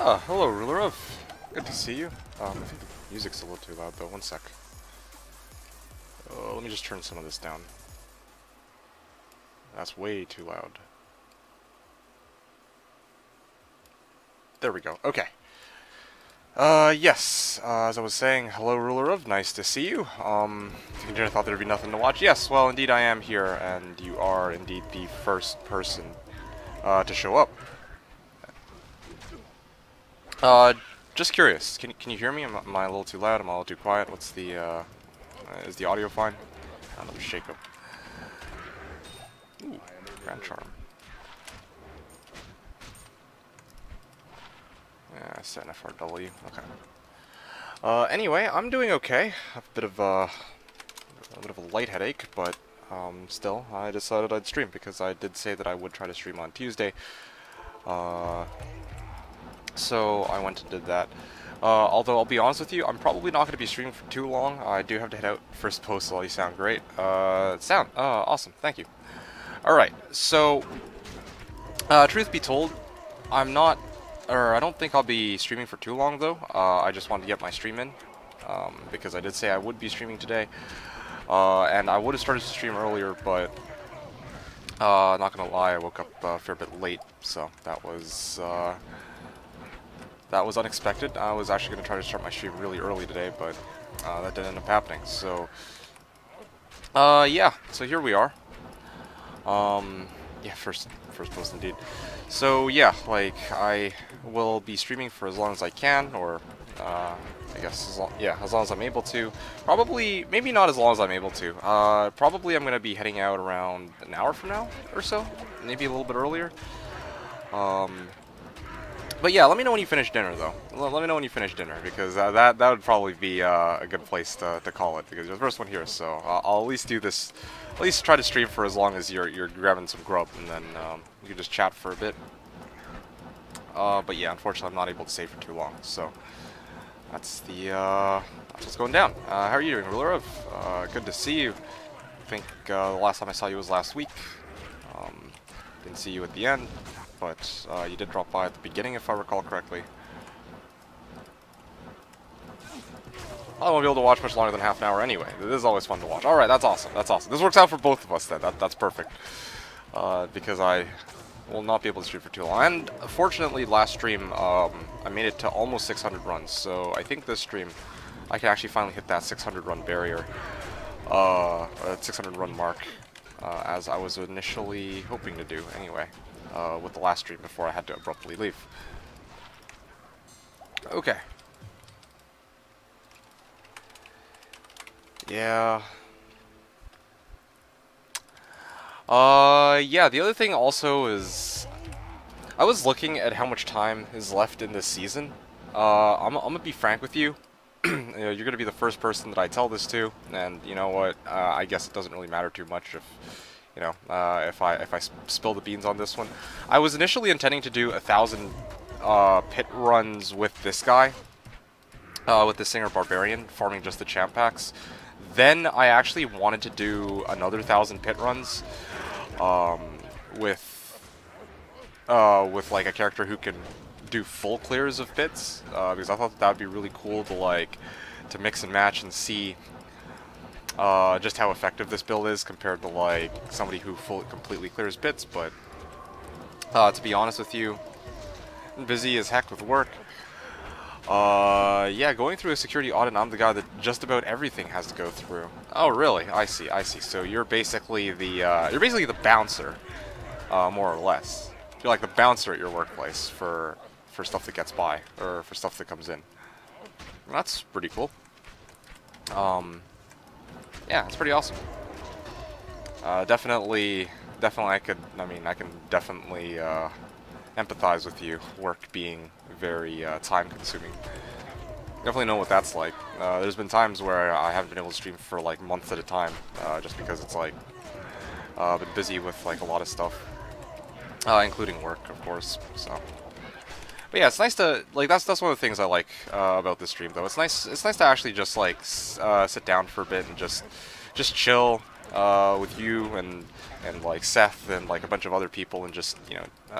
Ah, hello, Ruler of. Good to see you. I think the music's a little too loud though. One sec. Let me just turn some of this down. That's way too loud. There we go. Okay. Yes. As I was saying, hello, Ruler of. Nice to see you. If you thought there'd be nothing to watch, yes. Well, indeed, I am here, and you are indeed the first person to show up. Just curious. Can you hear me? Am I a little too loud? Am I a little too quiet? What's the is the audio fine? Another shake up. Ooh, Grand Charm. Yeah, set an FRW. Okay. Anyway, I'm doing okay. A bit of a light headache, but still, I decided I'd stream because I did say that I would try to stream on Tuesday. So I went and did that. Although I'll be honest with you, I'm probably not going to be streaming for too long. I do have to head out first post, so you sound great. Awesome, thank you. Alright, so, truth be told, I don't think I'll be streaming for too long though. I just wanted to get my stream in, because I did say I would be streaming today. And I would have started to stream earlier, but, not gonna lie, I woke up a fair bit late, so that was unexpected. I was actually going to try to start my stream really early today, but that didn't end up happening. So, yeah. So here we are. Yeah, first post indeed. So yeah, like I will be streaming for as long as I can, or I guess as long as I'm able to. Probably, maybe not as long as I'm able to. Probably I'm going to be heading out around an hour from now or so, maybe a little bit earlier. But yeah, let me know when you finish dinner, though. Let me know when you finish dinner, because that would probably be a good place to call it, because you're the first one here. So I'll at least do this, at least try to stream for as long as you're grabbing some grub, and then you can just chat for a bit. But yeah, unfortunately, I'm not able to stay for too long. So that's what's going down. How are you doing, Ruler of? Good to see you. I think the last time I saw you was last week. Didn't see you at the end. But you did drop by at the beginning, if I recall correctly. I won't be able to watch much longer than half an hour anyway. This is always fun to watch. Alright, that's awesome. That's awesome. This works out for both of us then. That's perfect. Because I will not be able to stream for too long. And fortunately, last stream, I made it to almost 600 runs. So I think this stream, I can actually finally hit that 600 run barrier. 600 run mark. As I was initially hoping to do anyway. With the last stream before I had to abruptly leave. Okay. Yeah. Yeah, the other thing also is I was looking at how much time is left in this season. I'm gonna be frank with you. You know, you're gonna be the first person that I tell this to, and you know what? I guess it doesn't really matter too much if you know, if I spill the beans on this one. I was initially intending to do 1,000 pit runs with this guy, with the Singer Barbarian, farming just the champ packs. Then I actually wanted to do another 1,000 pit runs, with like a character who can do full clears of pits, because I thought that would be really cool to mix and match and see. Just how effective this build is compared to like somebody who completely clears bits, but to be honest with you, I'm busy as heck with work. Yeah, going through a security audit, I'm the guy that just about everything has to go through. Oh, really? I see. So you're basically the bouncer, more or less. You're like the bouncer at your workplace for stuff that gets by, or for stuff that comes in. That's pretty cool. Yeah, it's pretty awesome. Definitely I can definitely empathize with you. Work being very time consuming. Definitely know what that's like. There's been times where I haven't been able to stream for like months at a time, just because it's like been busy with like a lot of stuff, including work, of course. So, but yeah, it's nice to like that's one of the things I like about this stream, though. It's nice to actually just like sit down for a bit and just chill with you and like Seth and like a bunch of other people and just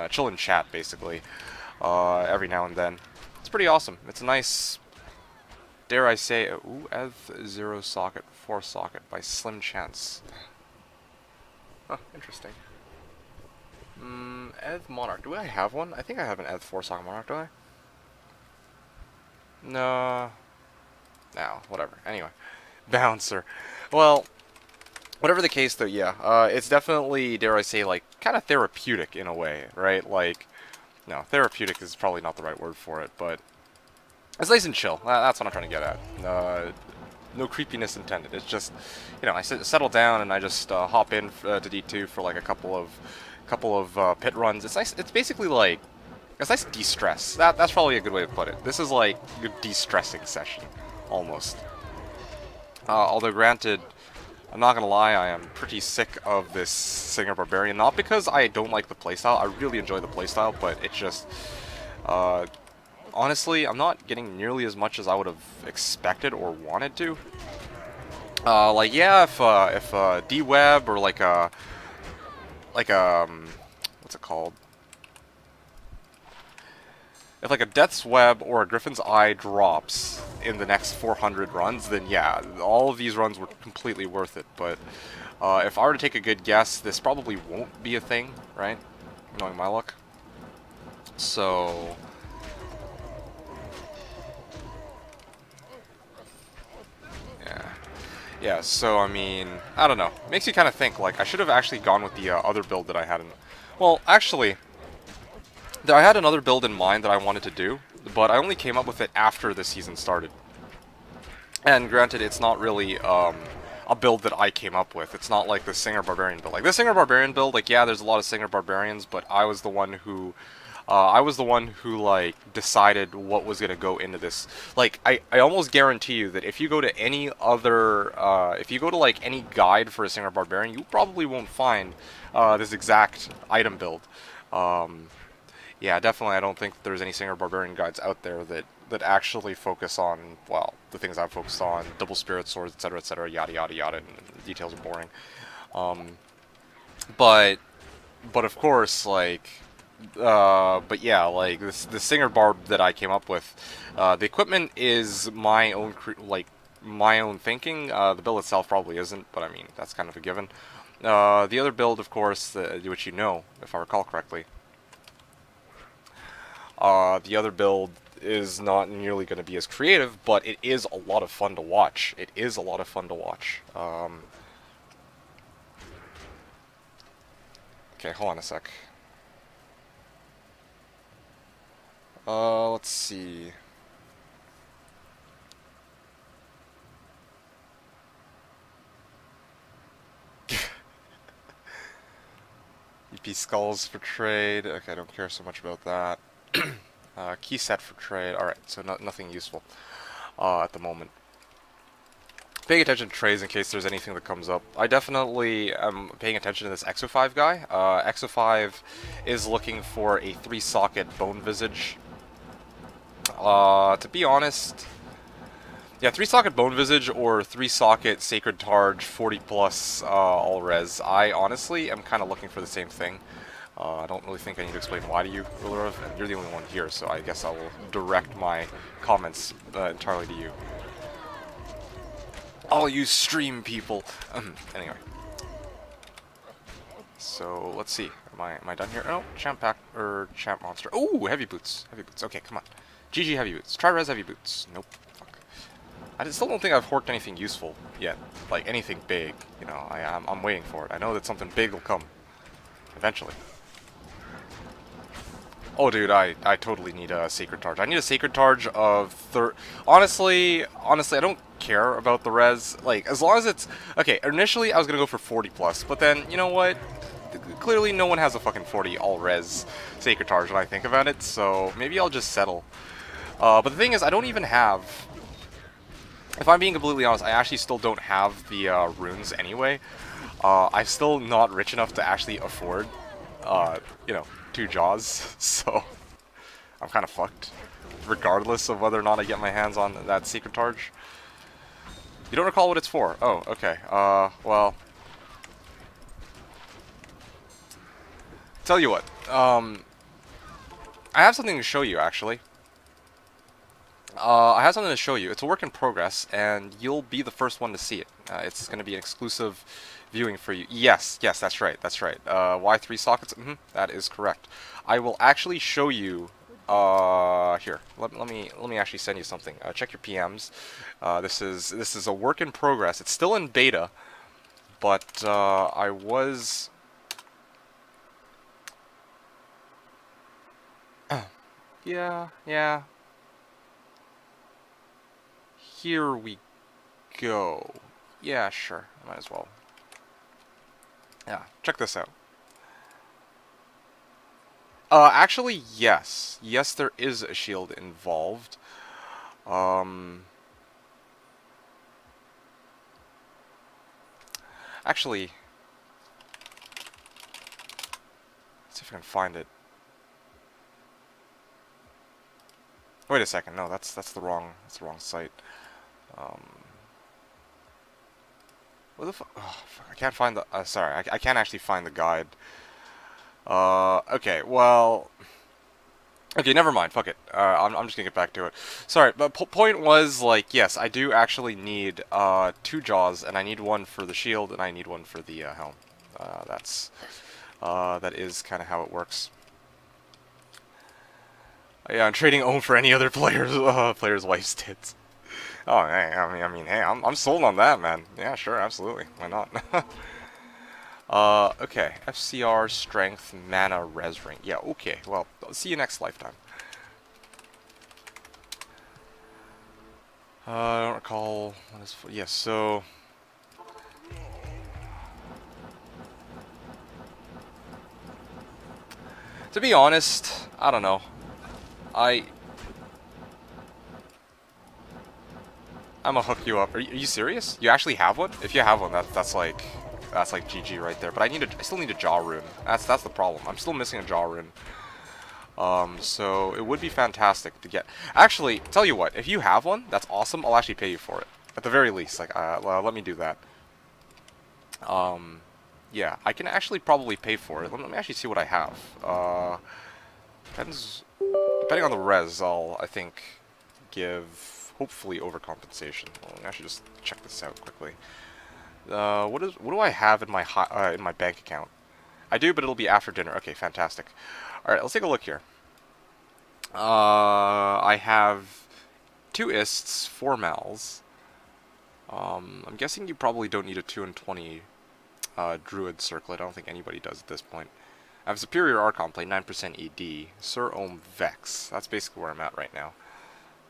chill and chat basically every now and then. It's pretty awesome. It's a nice, dare I say, ooh, ETH0 socket, 4 socket by Slim Chance. Huh, interesting. ETH Monarch. Do I have one? I think I have an ETH4 socket Monarch, do I? No. No, whatever. Anyway. Bouncer. Well, whatever the case, though, yeah. It's definitely, dare I say, like, kind of therapeutic in a way, right? Like, no, therapeutic is probably not the right word for it, but it's nice and chill. That's what I'm trying to get at. No creepiness intended. It's just, you know, I settle down and I just hop in to D2 for like a couple of pit runs. It's nice. It's basically like, it's nice de-stress. That's probably a good way to put it. This is like a de-stressing session, almost. Although granted, I'm not gonna lie, I am pretty sick of this Singer Barbarian. Not because I don't like the playstyle. I really enjoy the playstyle, but it's just, honestly, I'm not getting nearly as much as I would have expected or wanted to. Like, yeah, if D-Web or like a, what's it called? If like a Death's Web or a Griffin's Eye drops in the next 400 runs, then yeah, all of these runs were completely worth it. But if I were to take a good guess, this probably won't be a thing, right? Knowing my luck. So yeah, so I mean, I don't know. Makes you kind of think, like, I should have actually gone with the other build that I had in... Well, actually, I had another build in mind that I wanted to do, but I only came up with it after the season started. And granted, it's not really a build that I came up with. It's not like the Singer Barbarian build. Like, the Singer Barbarian build, like, yeah, there's a lot of Singer Barbarians, but I was the one who... like, decided what was going to go into this. Like, I almost guarantee you that if you go to any other, if you go to, like, any guide for a Singer Barbarian, you probably won't find this exact item build. Yeah, definitely I don't think there's any Singer Barbarian guides out there that actually focus on, well, the things I've focused on, double spirit swords, etc., yada, yada, yada, and the details are boring. But of course, like... but yeah, like the Singer Barb that I came up with, the equipment is my own my own thinking. The build itself probably isn't, but I mean that's kind of a given. The other build, of course, which you know, if I recall correctly, the other build is not nearly going to be as creative, but it is a lot of fun to watch. It is a lot of fun to watch. Okay, hold on a sec. Let's see. EP skulls for trade. Okay, I don't care so much about that. Key set for trade. Alright, so nothing useful at the moment. Paying attention to trades in case there's anything that comes up. I definitely am paying attention to this Exo5 guy. Exo5 is looking for a 3-socket Bone Visage. To be honest, yeah, 3-socket Bone Visage or 3-socket Sacred Targe 40 plus all res. I honestly am kind of looking for the same thing. I don't really think I need to explain why to you, Rulerov, and you're the only one here, so I guess I will direct my comments entirely to you. All you stream people. Anyway, so let's see. Am I done here? Oh, champ pack or champ monster. Oh, heavy boots. Heavy boots. Okay, come on. GG heavy boots. Try res heavy boots. Nope. Fuck. I still don't think I've horked anything useful yet. Like anything big. You know, I'm waiting for it. I know that something big will come eventually. Oh, dude, I totally need a Sacred Targe. I need a Sacred Targe of honestly, I don't care about the res. Like, as long as it's... Okay, initially I was gonna go for 40 plus, but then, you know what? Clearly no one has a fucking 40 all-res Sacred Targe when I think about it, so maybe I'll just settle. But the thing is, I don't even have... If I'm being completely honest, I actually still don't have the runes anyway. I'm still not rich enough to actually afford, you know, 2 jaws, so I'm kind of fucked, regardless of whether or not I get my hands on that Secret Targe. You don't recall what it's for? Oh, okay. Well, tell you what. I have something to show you, actually. I have something to show you. It's a work in progress, and you'll be the first one to see it. It's going to be an exclusive viewing for you. Yes, yes, that's right, that's right. Y3 sockets, that is correct. I will actually show you. Here, let me actually send you something. Check your PMs. This is a work in progress. It's still in beta, but I was. Yeah. Here we go. Yeah, sure. I might as well. Yeah, check this out. Actually, yes. Yes, there is a shield involved. Actually, let's see if I can find it. Wait a second. No, that's the wrong site. What the fuck? Oh, fuck, I can't find the. Sorry, I can't actually find the guide. Okay, well. Okay, never mind. Fuck it. I'm just gonna get back to it. Sorry, but point was, like, yes, I do actually need 2 jaws, and I need one for the shield, and I need one for the helm. That is kind of how it works. Yeah, I'm trading Ohm for any other player's wife's tits. Oh, hey, I mean, hey, I'm sold on that, man. Yeah, sure, absolutely. Why not? Okay. FCR, strength, mana, res ring. Yeah, okay. Well, I'll see you next lifetime. I don't recall what is. Yes, so. To be honest, I don't know. I'm gonna hook you up. Are you serious? You actually have one? If you have one, that's like GG right there. But I still need a jaw rune. That's the problem. I'm still missing a jaw rune. So it would be fantastic to get. Actually, tell you what, if you have one, that's awesome. I'll actually pay you for it. At the very least, like, well, let me do that. Yeah, I can actually probably pay for it. Let me actually see what I have. Depending on the res, I think, give hopefully overcompensation. Well, let me actually just check this out quickly. What do I have in my bank account? I do, but it'll be after dinner. Okay, fantastic. All right, let's take a look here. I have 2 ists, 4 mals. I'm guessing you probably don't need a 2 and 20 druid circlet. I don't think anybody does at this point. I have Superior Archon play, 9% ED. Sir Ohm Vex. That's basically where I'm at right now.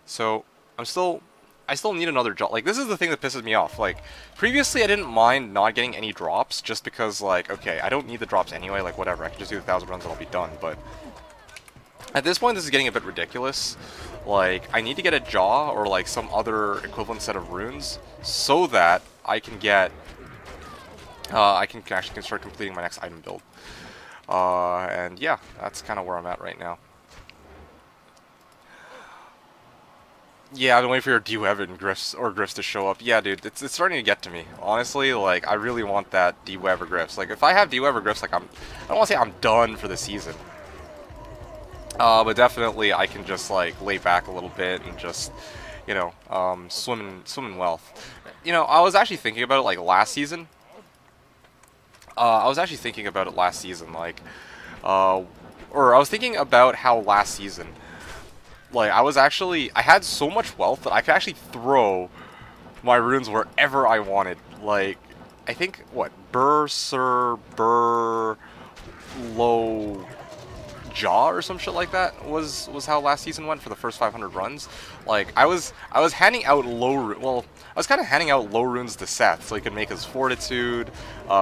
So, I still need another drop. Like, this is the thing that pisses me off. Like, previously I didn't mind not getting any drops, just because, like, okay, I don't need the drops anyway, like, whatever. I can just do 1,000 runs and I'll be done, but at this point, this is getting a bit ridiculous. Like, I need to get a jaw, or, like, some other equivalent set of runes, so that I can get, I can actually start completing my next item build. And yeah, that's kind of where I'm at right now. Yeah, I've been waiting for your D-Web Griffs to show up. Yeah, dude, it's starting to get to me. Honestly, like, I really want that D-Web Griffs. Like, if I have D-Web Griffs, like, I don't want to say I'm done for the season. But definitely I can just, like, lay back a little bit and just, you know, swim in wealth. You know, I was actually thinking about it, like, last season. Like, or I was thinking about how last season, like, I had so much wealth that I could actually throw my runes wherever I wanted. Like, I think, what, Sir, Low, Jaw or some shit like that was how last season went for the first 500 runs. Like, I was handing out I was kind of handing out low runes to Seth so he could make his fortitude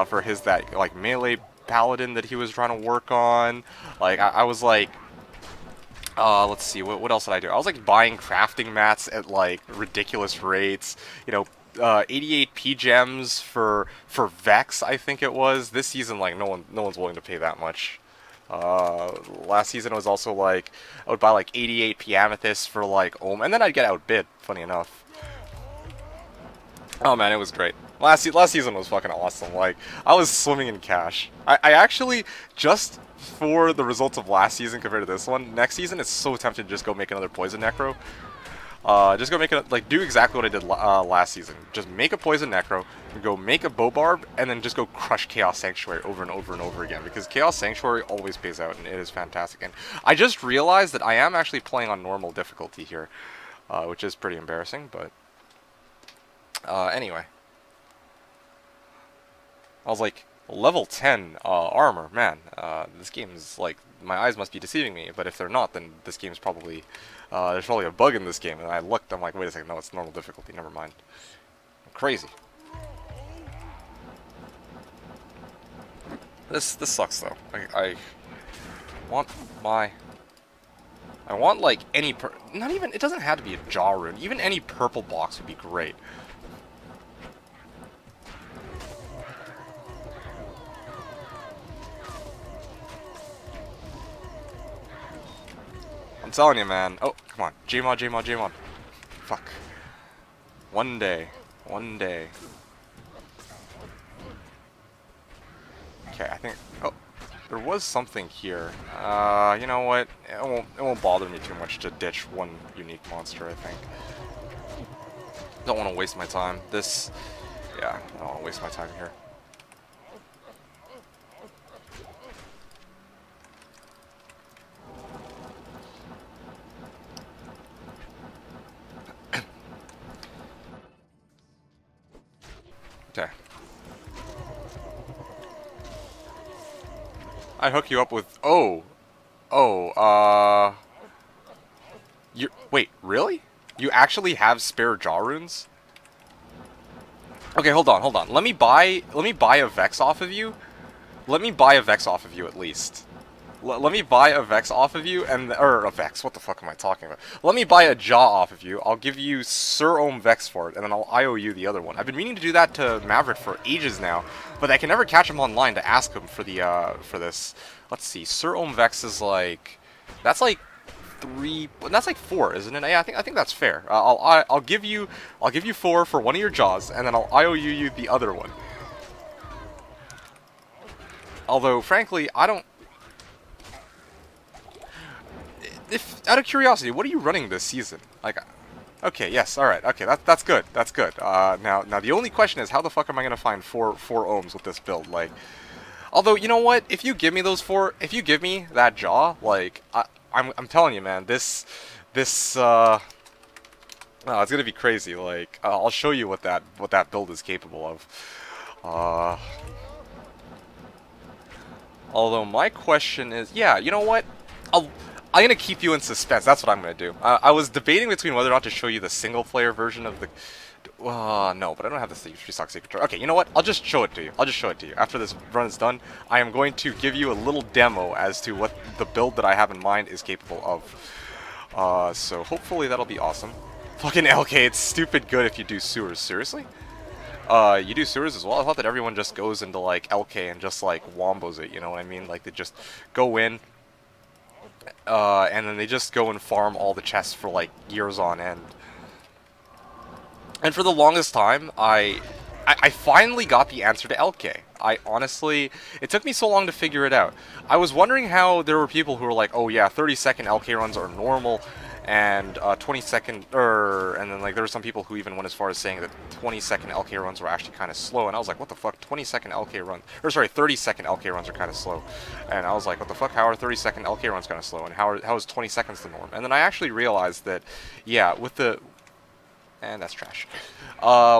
for his like melee paladin that he was trying to work on. Like, I was like, let's see, what else did I do? I was like buying crafting mats at like ridiculous rates. You know, 88 P gems for Vex, I think it was. This season, like, no one's willing to pay that much. Last season it was also like, I would buy like 88 P amethysts for like Ohm, and then I'd get outbid, funny enough. Oh man, it was great. Last season was fucking awesome. Like, I was swimming in cash. I actually, just for the results of last season compared to this one, next season it's so tempted to just go make another Poison Necro. Just go make it, like, do exactly what I did last season. Just make a Poison Necro, go make a Barb, and then just go crush Chaos Sanctuary over and over and over again. Because Chaos Sanctuary always pays out, and it is fantastic. And I just realized that I am actually playing on normal difficulty here, which is pretty embarrassing, but... anyway. I was like, level 10 armor, man, this game is like, my eyes must be deceiving me, but if they're not, then this game is probably, there's probably a bug in this game, and I looked, I'm like, wait a second, no, it's normal difficulty, never mind. Crazy. This sucks, though. I want my... I want, like, any not even, it doesn't have to be a jaw rune, even any purple box would be great. I'm telling you, man. Oh, come on. Jmod, Jmod, Jmod. Fuck. One day. One day. Okay, I think... Oh, there was something here. You know what? It won't bother me too much to ditch one unique monster, I think. Don't want to waste my time. This... Yeah, I don't want to waste my time here. Okay. I hook you up with... Oh. Oh, you... Wait, really? You actually have spare jaw runes? Okay, hold on, hold on. Let me buy a Vex off of you. Let me buy a Vex off of you at least. Let me buy a Vex off of you, and or a Vex. What the fuck am I talking about? Let me buy a jaw off of you. I'll give you Sir Ohm Vex for it, and then I'll IOU the other one. I've been meaning to do that to Maverick for ages now, but I can never catch him online to ask him for the for this. Let's see. Sir Ohm Vex is like, that's like 3. That's like 4, isn't it? Yeah, I think that's fair. I'll give you 4 for one of your jaws, and then I'll IOU you the other one. Although, frankly, I don't. If, out of curiosity, what are you running this season? Like, okay, yes, all right, okay, that's good, that's good. Now the only question is, how the fuck am I gonna find 4 ohms with this build? Like, although, you know what? If you give me those 4, if you give me that jaw, like, I'm telling you, man, this oh, it's gonna be crazy. Like, I'll show you what that build is capable of. Although my question is, yeah, you know what? I'm gonna keep you in suspense. That's what I'm gonna do. I was debating between whether or not to show you the single-player version of the. No, but I don't have the Restock Secret. Okay, you know what? I'll just show it to you. I'll just show it to you. After this run is done, I am going to give you a little demo as to what the build that I have in mind is capable of. So hopefully that'll be awesome. Fucking LK, it's stupid good if you do sewers. Seriously? You do sewers as well? I thought that everyone just goes into, like, LK and just, like, wombos it, you know what I mean? Like, they just go in, and then they just go and farm all the chests for, like, years on end. And for the longest time, I finally got the answer to LK. I honestly, it took me so long to figure it out. I was wondering how there were people who were like, oh yeah, 30-second LK runs are normal, and 20-second, and then, like, there were some people who even went as far as saying that 20-second LK runs were actually kind of slow, and I was like, what the fuck, 20-second LK runs, or sorry, 30-second LK runs are kind of slow, and I was like, what the fuck, how are 30-second LK runs kind of slow, and how is 20 seconds the norm? And then I actually realized that, yeah, with the, and that's trash,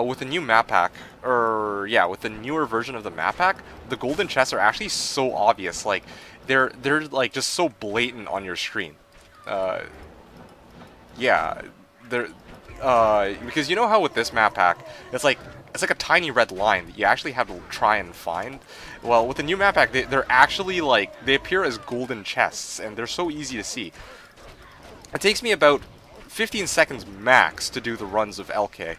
with the new map pack, yeah, with the newer version of the map pack, the golden chests are actually so obvious, like, they're like, just so blatant on your screen. Yeah, because you know how with this map pack, it's like a tiny red line that you actually have to try and find. Well, with the new map pack, they're actually, like, they appear as golden chests, and they're so easy to see. It takes me about 15 seconds max to do the runs of LK,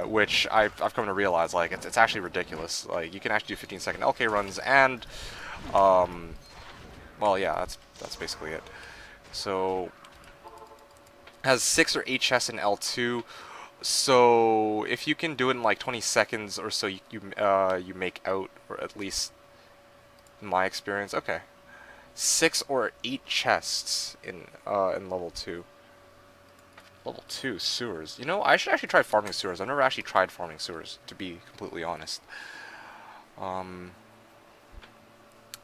which I've come to realize, like, it's actually ridiculous. Like, you can actually do 15-second LK runs, and, well, yeah, that's basically it. So, has 6 or 8 chests in L2, so if you can do it in like 20 seconds or so, you make out, or at least in my experience. Okay, 6 or 8 chests in level 2. Level 2 sewers. You know, I should actually try farming sewers. I've never actually tried farming sewers, to be completely honest.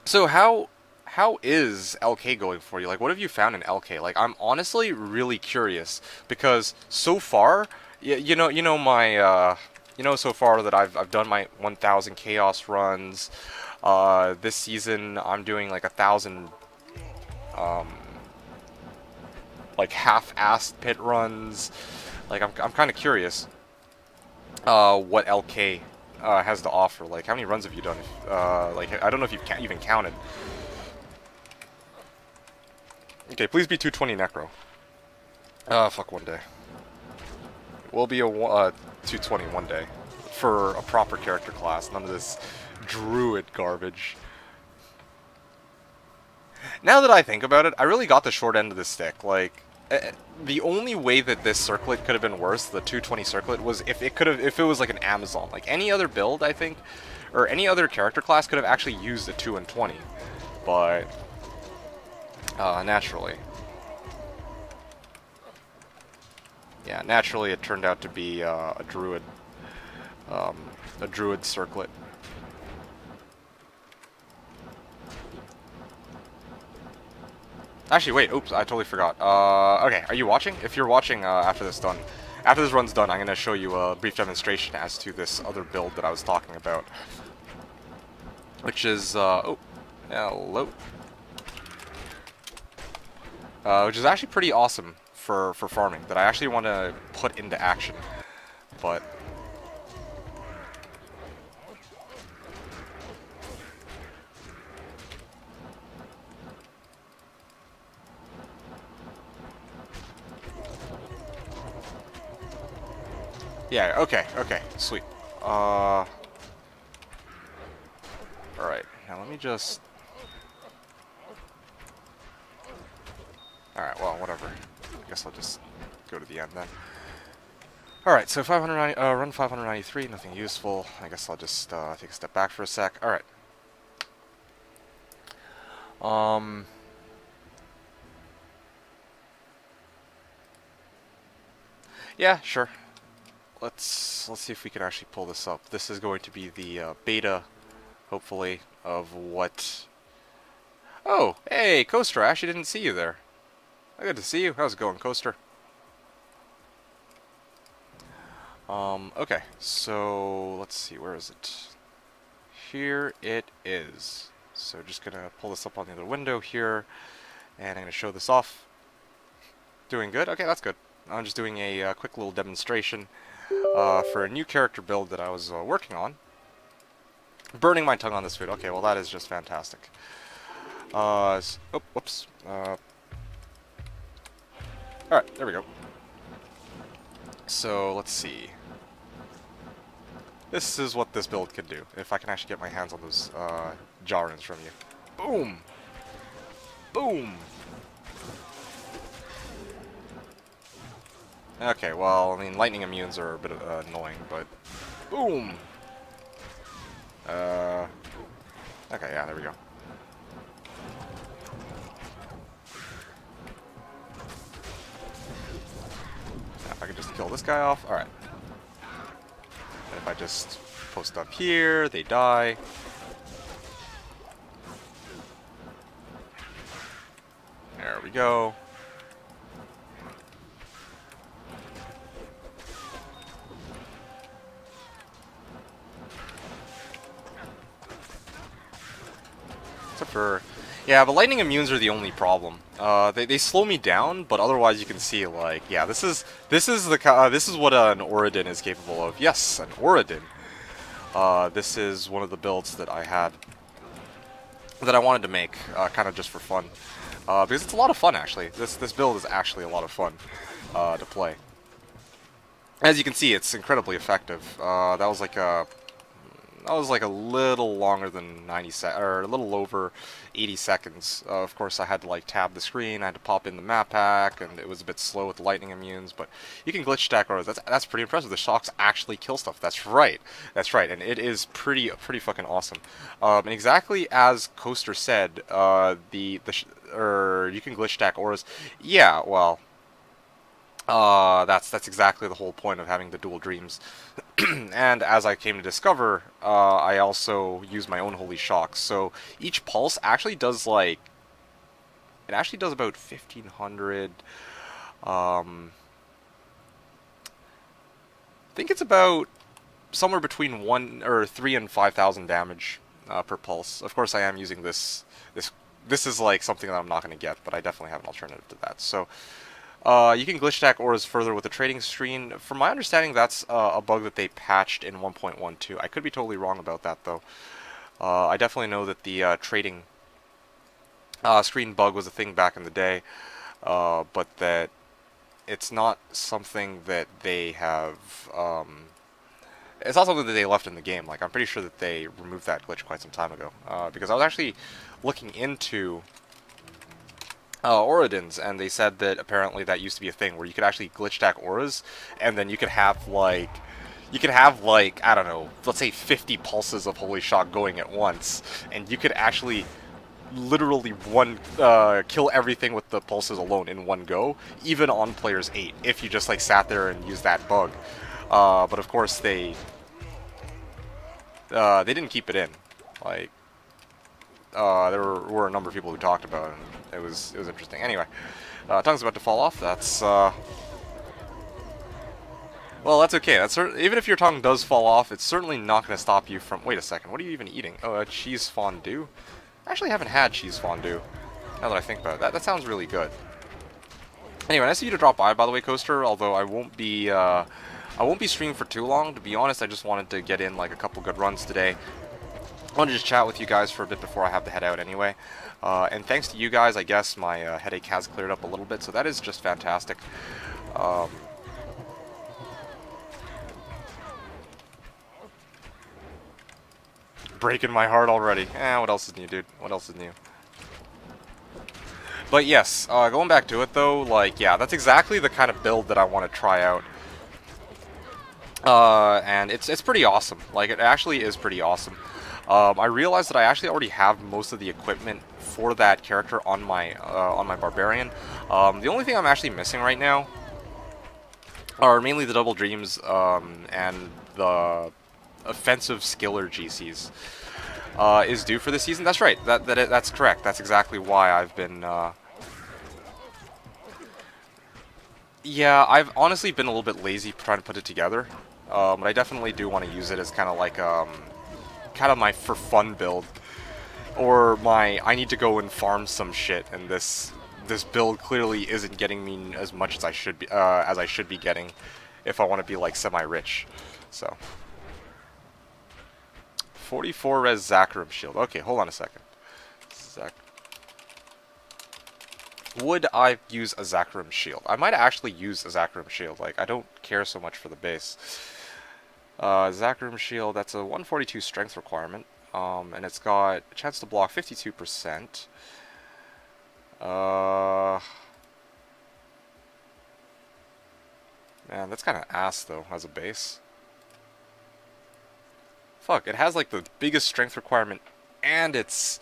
So how is LK going for you? Like, what have you found in LK? Like, I'm honestly really curious because so far, you know my so far that I've done my 1,000 chaos runs. This season I'm doing like 1,000 like half-assed pit runs. Like, I'm kind of curious what LK has to offer. Like, how many runs have you done? Like, I don't know if you've even counted. Okay, please be 220 necro. Fuck, one day. We'll be a 220 one day for a proper character class. None of this druid garbage. Now that I think about it, I really got the short end of the stick. Like, the only way that this circlet could have been worse, the 220 circlet, was if it was like an Amazon. Like any other build, I think, or any other character class could have actually used a 2 and 20, but naturally, yeah, naturally it turned out to be a druid circlet. Actually, wait, oops, I totally forgot. Okay, are you watching? If you're watching after this run's done, I'm going to show you a brief demonstration as to this other build that I was talking about. Which is, oh, hello. Which is actually pretty awesome for farming, that I actually want to put into action. But yeah, okay, sweet. Alright, now let me just... Alright, well, whatever. I guess I'll just go to the end then. Alright, so 590, run 593, nothing useful. I guess I'll just take a step back for a sec. Alright. Yeah, sure. Let's see if we can actually pull this up. This is going to be the beta, hopefully, of what... Oh, hey, Coaster, I actually didn't see you there. Good to see you. How's it going, Coaster? Okay, so let's see, where is it? Here it is. So just gonna pull this up on the other window here, and I'm gonna show this off. Doing good? Okay, that's good. I'm just doing a quick little demonstration for a new character build that I was working on. Burning my tongue on this food. Okay, well that is just fantastic. Oh, whoops. Alright, there we go. So, let's see. This is what this build can do, if I can actually get my hands on those Jarans from you. Boom! Boom! Okay, well, I mean, lightning immunes are a bit annoying, but... Boom! Okay, yeah, there we go. If I can just kill this guy off, alright. And if I just post up here, they die. There we go. Except for... Yeah, the lightning immunes are the only problem. They slow me down, but otherwise you can see, like, yeah, this is what an Oradin is capable of. Yes, an Oradin. This is one of the builds that I had, that I wanted to make, kind of just for fun, because it's a lot of fun actually. This build is actually a lot of fun to play. As you can see, it's incredibly effective. That was like a little longer than 90 or a little over 80 seconds. Of course, I had to like tab the screen, I had to pop in the map pack, and it was a bit slow with the lightning immunes, but you can glitch stack auras. That's pretty impressive. The shocks actually kill stuff. That's right, and it is pretty fucking awesome. And exactly as Coaster said, you can glitch stack auras. Yeah, well, That's exactly the whole point of having the dual dreams. And as I came to discover, I also use my own holy shocks. So each pulse actually does like it actually does about 1,500. I think it's about somewhere between 3 and 5,000 damage per pulse. Of course, I am using this. This is like something that I'm not going to get, but I definitely have an alternative to that. So you can glitch stack auras further with the trading screen. From my understanding, that's a bug that they patched in 1.12. I could be totally wrong about that, though. I definitely know that the trading screen bug was a thing back in the day, but that it's not something that they have. It's not something that they left in the game. Like, I'm pretty sure that they removed that glitch quite some time ago. Because I was actually looking into Auradins, and they said that apparently that used to be a thing where you could actually glitch stack auras, and then you could have like, I don't know, let's say 50 pulses of Holy Shock going at once, and you could actually literally kill everything with the pulses alone in one go, even on players 8, if you just like sat there and used that bug. But of course they didn't keep it in. Like, there were a number of people who talked about it, and it was interesting. Anyway, tongue's about to fall off. That's well, that's okay. Even if your tongue does fall off, it's certainly not going to stop you from. Wait a second. What are you even eating? Oh, cheese fondue. I actually haven't had cheese fondue. Now that I think about it, that sounds really good. Anyway, nice of you to drop by the way, Coaster. Although I won't be streaming for too long. To be honest, I just wanted to get in like a couple good runs today. I want to just chat with you guys for a bit before I have to head out anyway. And thanks to you guys, I guess my headache has cleared up a little bit, so that is just fantastic. Breaking my heart already. What else is new, dude? What else is new? But yes, going back to it though, like, yeah, that's exactly the kind of build that I want to try out. And it's pretty awesome. Like, it actually is pretty awesome. I realized that I actually already have most of the equipment for that character on my Barbarian. The only thing I'm actually missing right now are mainly the Double Dreams and the offensive skiller GCs. Is due for this season. That's right. That's correct. That's exactly why I've been. Yeah, I've honestly been a little bit lazy trying to put it together. But I definitely do want to use it as kind of like kind of my for fun build, or my I need to go and farm some shit, and this build clearly isn't getting me as much as I should be getting if I want to be like semi-rich. So 44 res Zachrum shield. Okay, hold on a second. Would I use a Zachrum shield? I might actually use a Zachrum shield. Like, I don't care so much for the base. Zachrum shield, that's a 142 strength requirement. And it's got a chance to block 52%. Man, that's kind of ass, though, as a base. Fuck, it has, like, the biggest strength requirement, and it's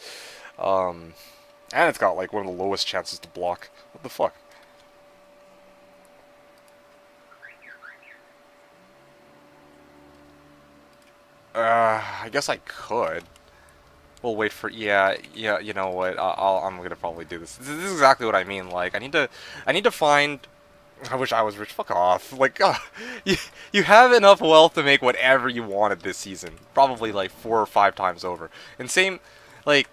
got, like, one of the lowest chances to block. What the fuck? I guess I could. We'll wait for, yeah, you know what, I'm gonna probably do this. This is exactly what I mean, like, I need to find, I wish I was rich, fuck off, like, you have enough wealth to make whatever you wanted this season, probably, like, 4 or 5 times over, and same, like,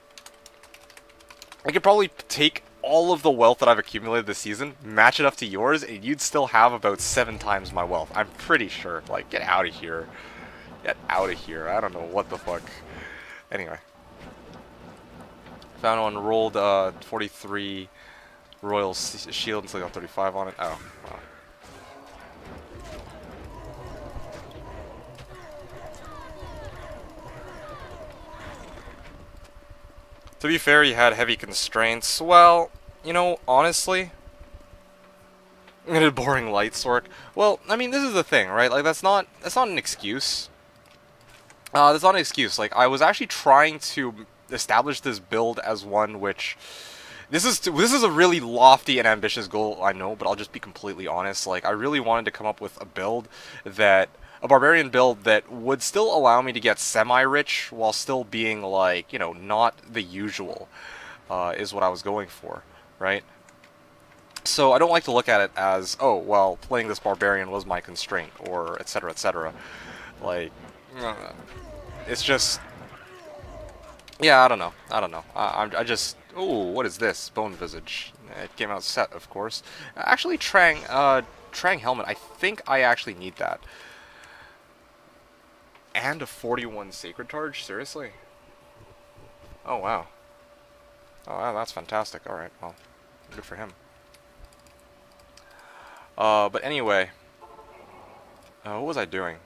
I could probably take all of the wealth that I've accumulated this season, match it up to yours, and you'd still have about 7 times my wealth, I'm pretty sure, like, get out of here, I don't know what the fuck, anyway. Found one, rolled 43 Royal Shield until I got 35 on it. Oh, wow. To be fair, you had heavy constraints. Well, you know, honestly, I did boring light sork. Well, I mean, this is the thing, right? Like, that's not an excuse. That's not an excuse. Like, I was actually trying to establish this build as one which This is a really lofty and ambitious goal, I know, but I'll just be completely honest. Like, I really wanted to come up with a build that a barbarian build that would still allow me to get semi-rich while still being like, you know, not the usual, is what I was going for, right? So I don't like to look at it as, oh, well, playing this barbarian was my constraint, or etc. etc. Like, uh, it's just, yeah, I don't know. I don't know. I just, oh, what is this? Bone Visage. It came out set, of course. Actually, Trang Helmet, I think I actually need that. And a 41 Sacred Charge? Seriously? Oh, wow. Oh, wow, that's fantastic. Alright, well, good for him. But anyway, what was I doing?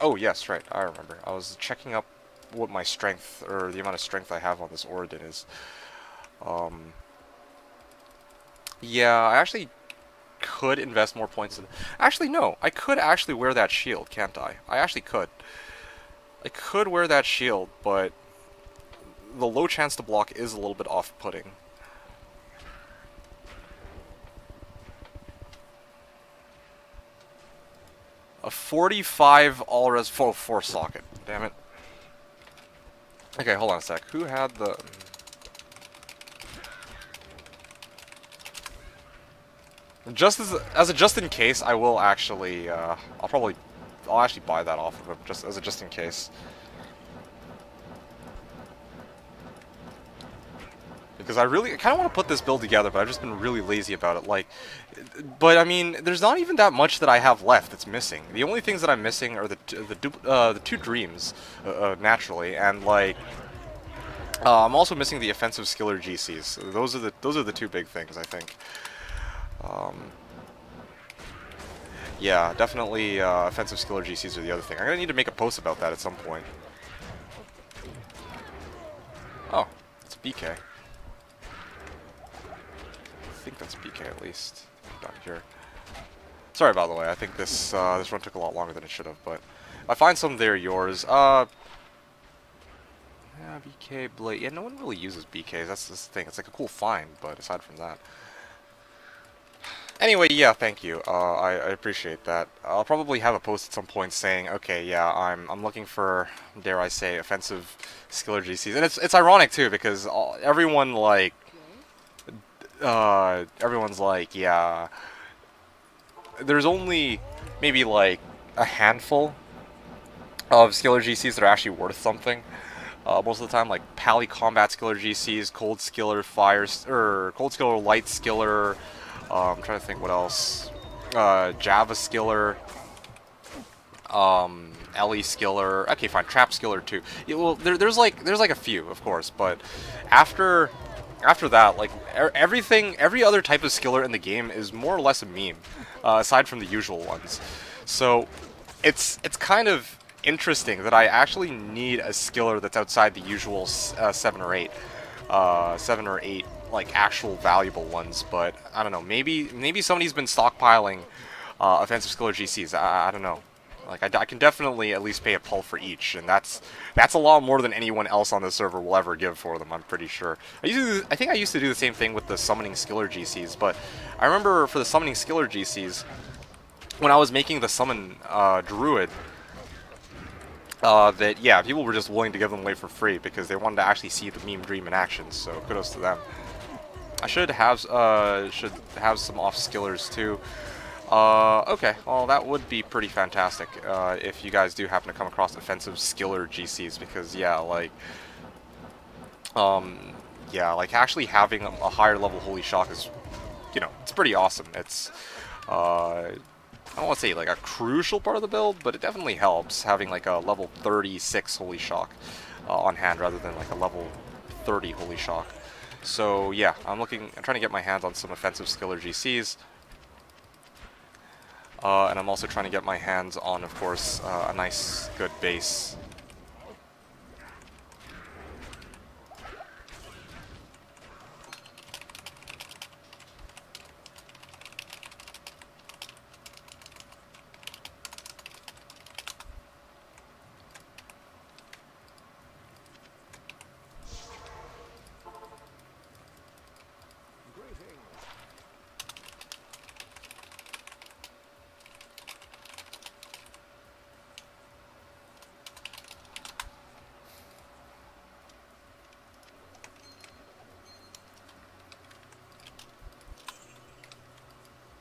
Oh, yes, right, I remember. I was checking up what my strength, or the amount of strength I have on this Oradin is. Yeah, I actually could invest more points in... Actually, no, I could actually wear that shield, can't I? I actually could. I could wear that shield, but the low chance to block is a little bit off-putting. A 45 all-res... 4 socket, damn it. Okay, hold on a sec. Who had the... Just as a just in case, I will actually, I'll actually buy that off of him, just as a just in case. Because I kind of want to put this build together, but I've just been really lazy about it, like, but I mean, there's not even that much that I have left that's missing. The only things that I'm missing are the two dreams, naturally, and like, I'm also missing the offensive skiller GCs. Those are the two big things, I think. Yeah, definitely offensive skiller GCs are the other thing. I'm gonna need to make a post about that at some point. Oh, it's BK. I think that's BK at least. Down here. Sorry, by the way. I think this this run took a lot longer than it should have, but if I find some, they're yours. Yeah, BK Blade. Yeah, no one really uses BKs. That's the thing. It's like a cool find, but aside from that. Anyway, yeah, thank you. I appreciate that. I'll probably have a post at some point saying, okay, yeah, I'm looking for, dare I say, offensive skiller GCs, and it's ironic too because everyone like, everyone's like, yeah, there's only maybe like a handful of skiller GCs that are actually worth something. Most of the time, like Pally Combat skiller GCs, Cold skiller Fire, or Cold skiller Light skiller. I'm trying to think what else. Java skiller. Ellie skiller. Okay, fine. Trap skiller too. Yeah, well, there's like a few, of course, but after that, like every other type of skiller in the game is more or less a meme, aside from the usual ones. So it's kind of interesting that I actually need a skiller that's outside the usual 7 or 8 like actual valuable ones, but I don't know, maybe somebody's been stockpiling offensive skiller GCs. I don't know. Like I can definitely at least pay a pull for each, and that's a lot more than anyone else on the server will ever give for them, I'm pretty sure. I think I used to do the same thing with the summoning skiller GCs, but I remember for the summoning skiller GCs, when I was making the summon druid, that, yeah, people were just willing to give them away for free because they wanted to actually see the meme dream in action, so kudos to them. I should have some off skillers too. Okay, well that would be pretty fantastic if you guys do happen to come across offensive skiller GCs, because yeah, like actually having a higher level Holy Shock is, you know, it's pretty awesome. It's I don't want to say like a crucial part of the build, but it definitely helps having like a level 36 Holy Shock on hand rather than like a level 30 Holy Shock. So yeah, I'm trying to get my hands on some offensive skiller GCs. And I'm also trying to get my hands on, of course, a nice, good base.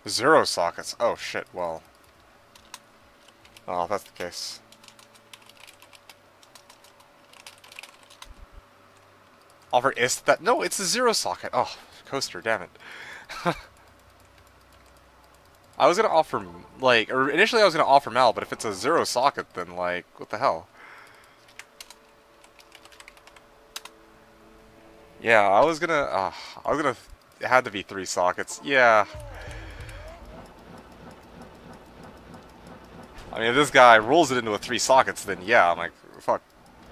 0 sockets. Oh shit, well. Oh, if that's the case. Offer is that no, it's a 0 socket. Oh, coaster, damn it. I was gonna offer like, or initially I was gonna offer Mal, but if it's a 0 socket, then like, what the hell? Yeah, it had to be 3 sockets. Yeah. I mean, if this guy rolls it into a 3 sockets, then yeah, I'm like, fuck,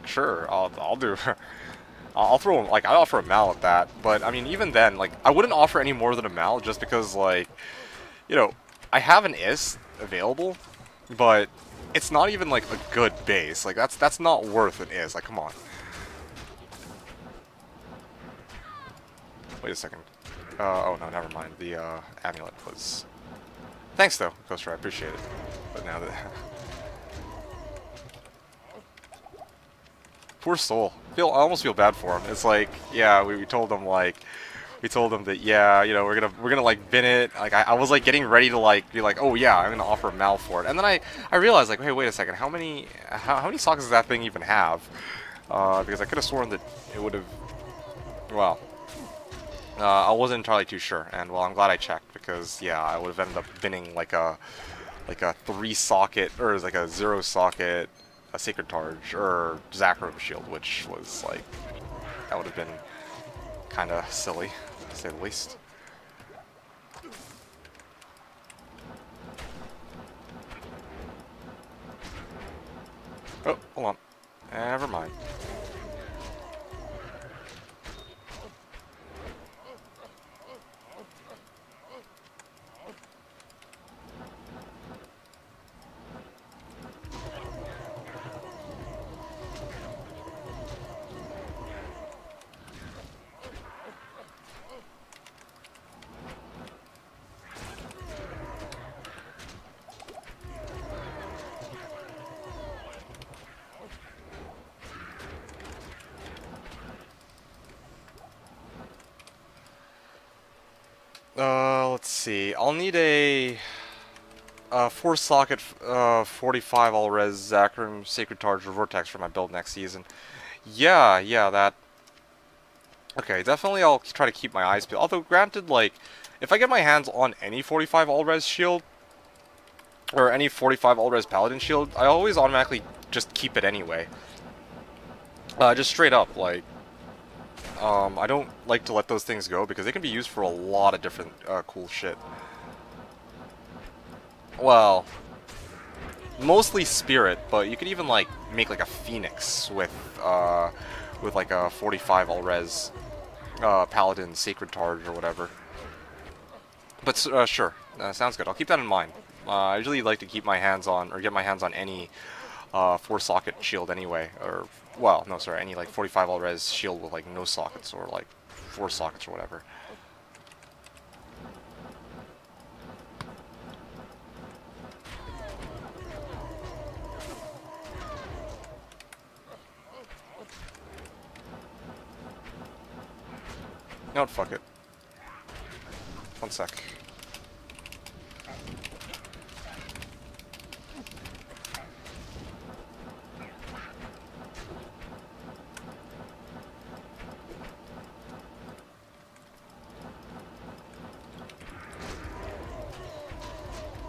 sure, I'll do. I'll throw him, like, I'd offer a Mal at that, but I mean, even then, like, I wouldn't offer any more than a Mal just because, like, you know, I have an Is available, but it's not even like a good base. Like that's not worth an Is. Like, come on. Wait a second. Oh no, never mind. The amulet was. Thanks though, Coaster. I appreciate it. But now that poor soul. I almost feel bad for him. It's like, yeah, we told him like. We told him that, yeah, you know, we're gonna like bin it. Like I was like getting ready to like be like, oh yeah, I'm gonna offer a Mal for it, and then I realized like, hey, wait a second, how many sockets does that thing even have? Because I could have sworn that it would have. Well, I wasn't entirely too sure, and well, I'm glad I checked because yeah, I would have ended up binning like a 3 socket or like a 0 socket, a Sacred Targe or Zakharov shield, which was like that would have been kind of silly, to say the least. Oh, hold on. Never mind. Let's see. I'll need a 4-socket 45 all-res Zakharim Sacred Targe or Vortex for my build next season. Yeah, that. Okay, definitely I'll try to keep my eyes peeled. Although, granted, like, if I get my hands on any 45 all-res shield, or any 45 all-res Paladin shield, I always automatically just keep it anyway. Just straight up, like, I don't like to let those things go because they can be used for a lot of different cool shit. Well, mostly Spirit, but you could even like make like a Phoenix with like a 45 all-res Paladin Sacred Targe or whatever. But sure, sounds good. I'll keep that in mind. I usually like to keep my hands on, or get my hands on any 4-socket shield anyway, or well, no, sorry, any like 45 all-res shield with like no sockets or like 4 sockets or whatever. No, fuck it. 1 sec.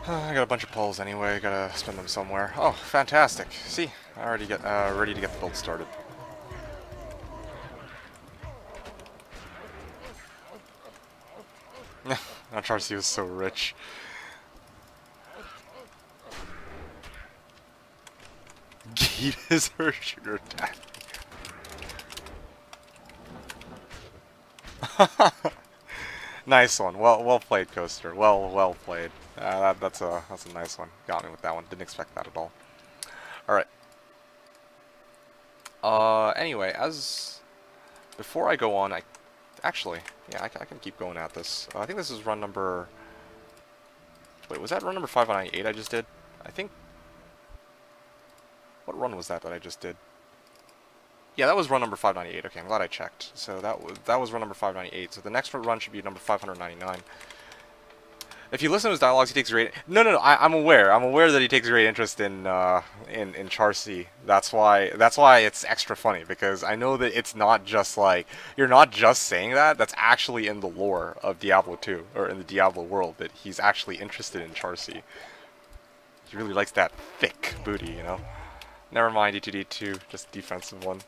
I got a bunch of pulls anyway, gotta spend them somewhere. Oh, fantastic. See, I already get ready to get the build started. Now Charcy was so rich. Geet is her sugar daddy. Nice one. Well played, Coaster. Well played. That's a nice one. Got me with that one. Didn't expect that at all. All right. Anyway, before I go on, actually, yeah, I can keep going at this. I think this is run number. Wait, was that run number 598 I just did? I think. What run was that I just did? Yeah, that was run number 598. Okay, I'm glad I checked. So that was run number 598. So the next run should be number 599. If you listen to his dialogues, he takes great. No. I'm aware. I'm aware that he takes great interest in Charcy. That's why. That's why it's extra funny because I know that it's not just like you're not just saying that. That's actually in the lore of Diablo 2 or in the Diablo world that he's actually interested in Charcy. He really likes that thick booty, you know. Never mind D2D2, just defensive one.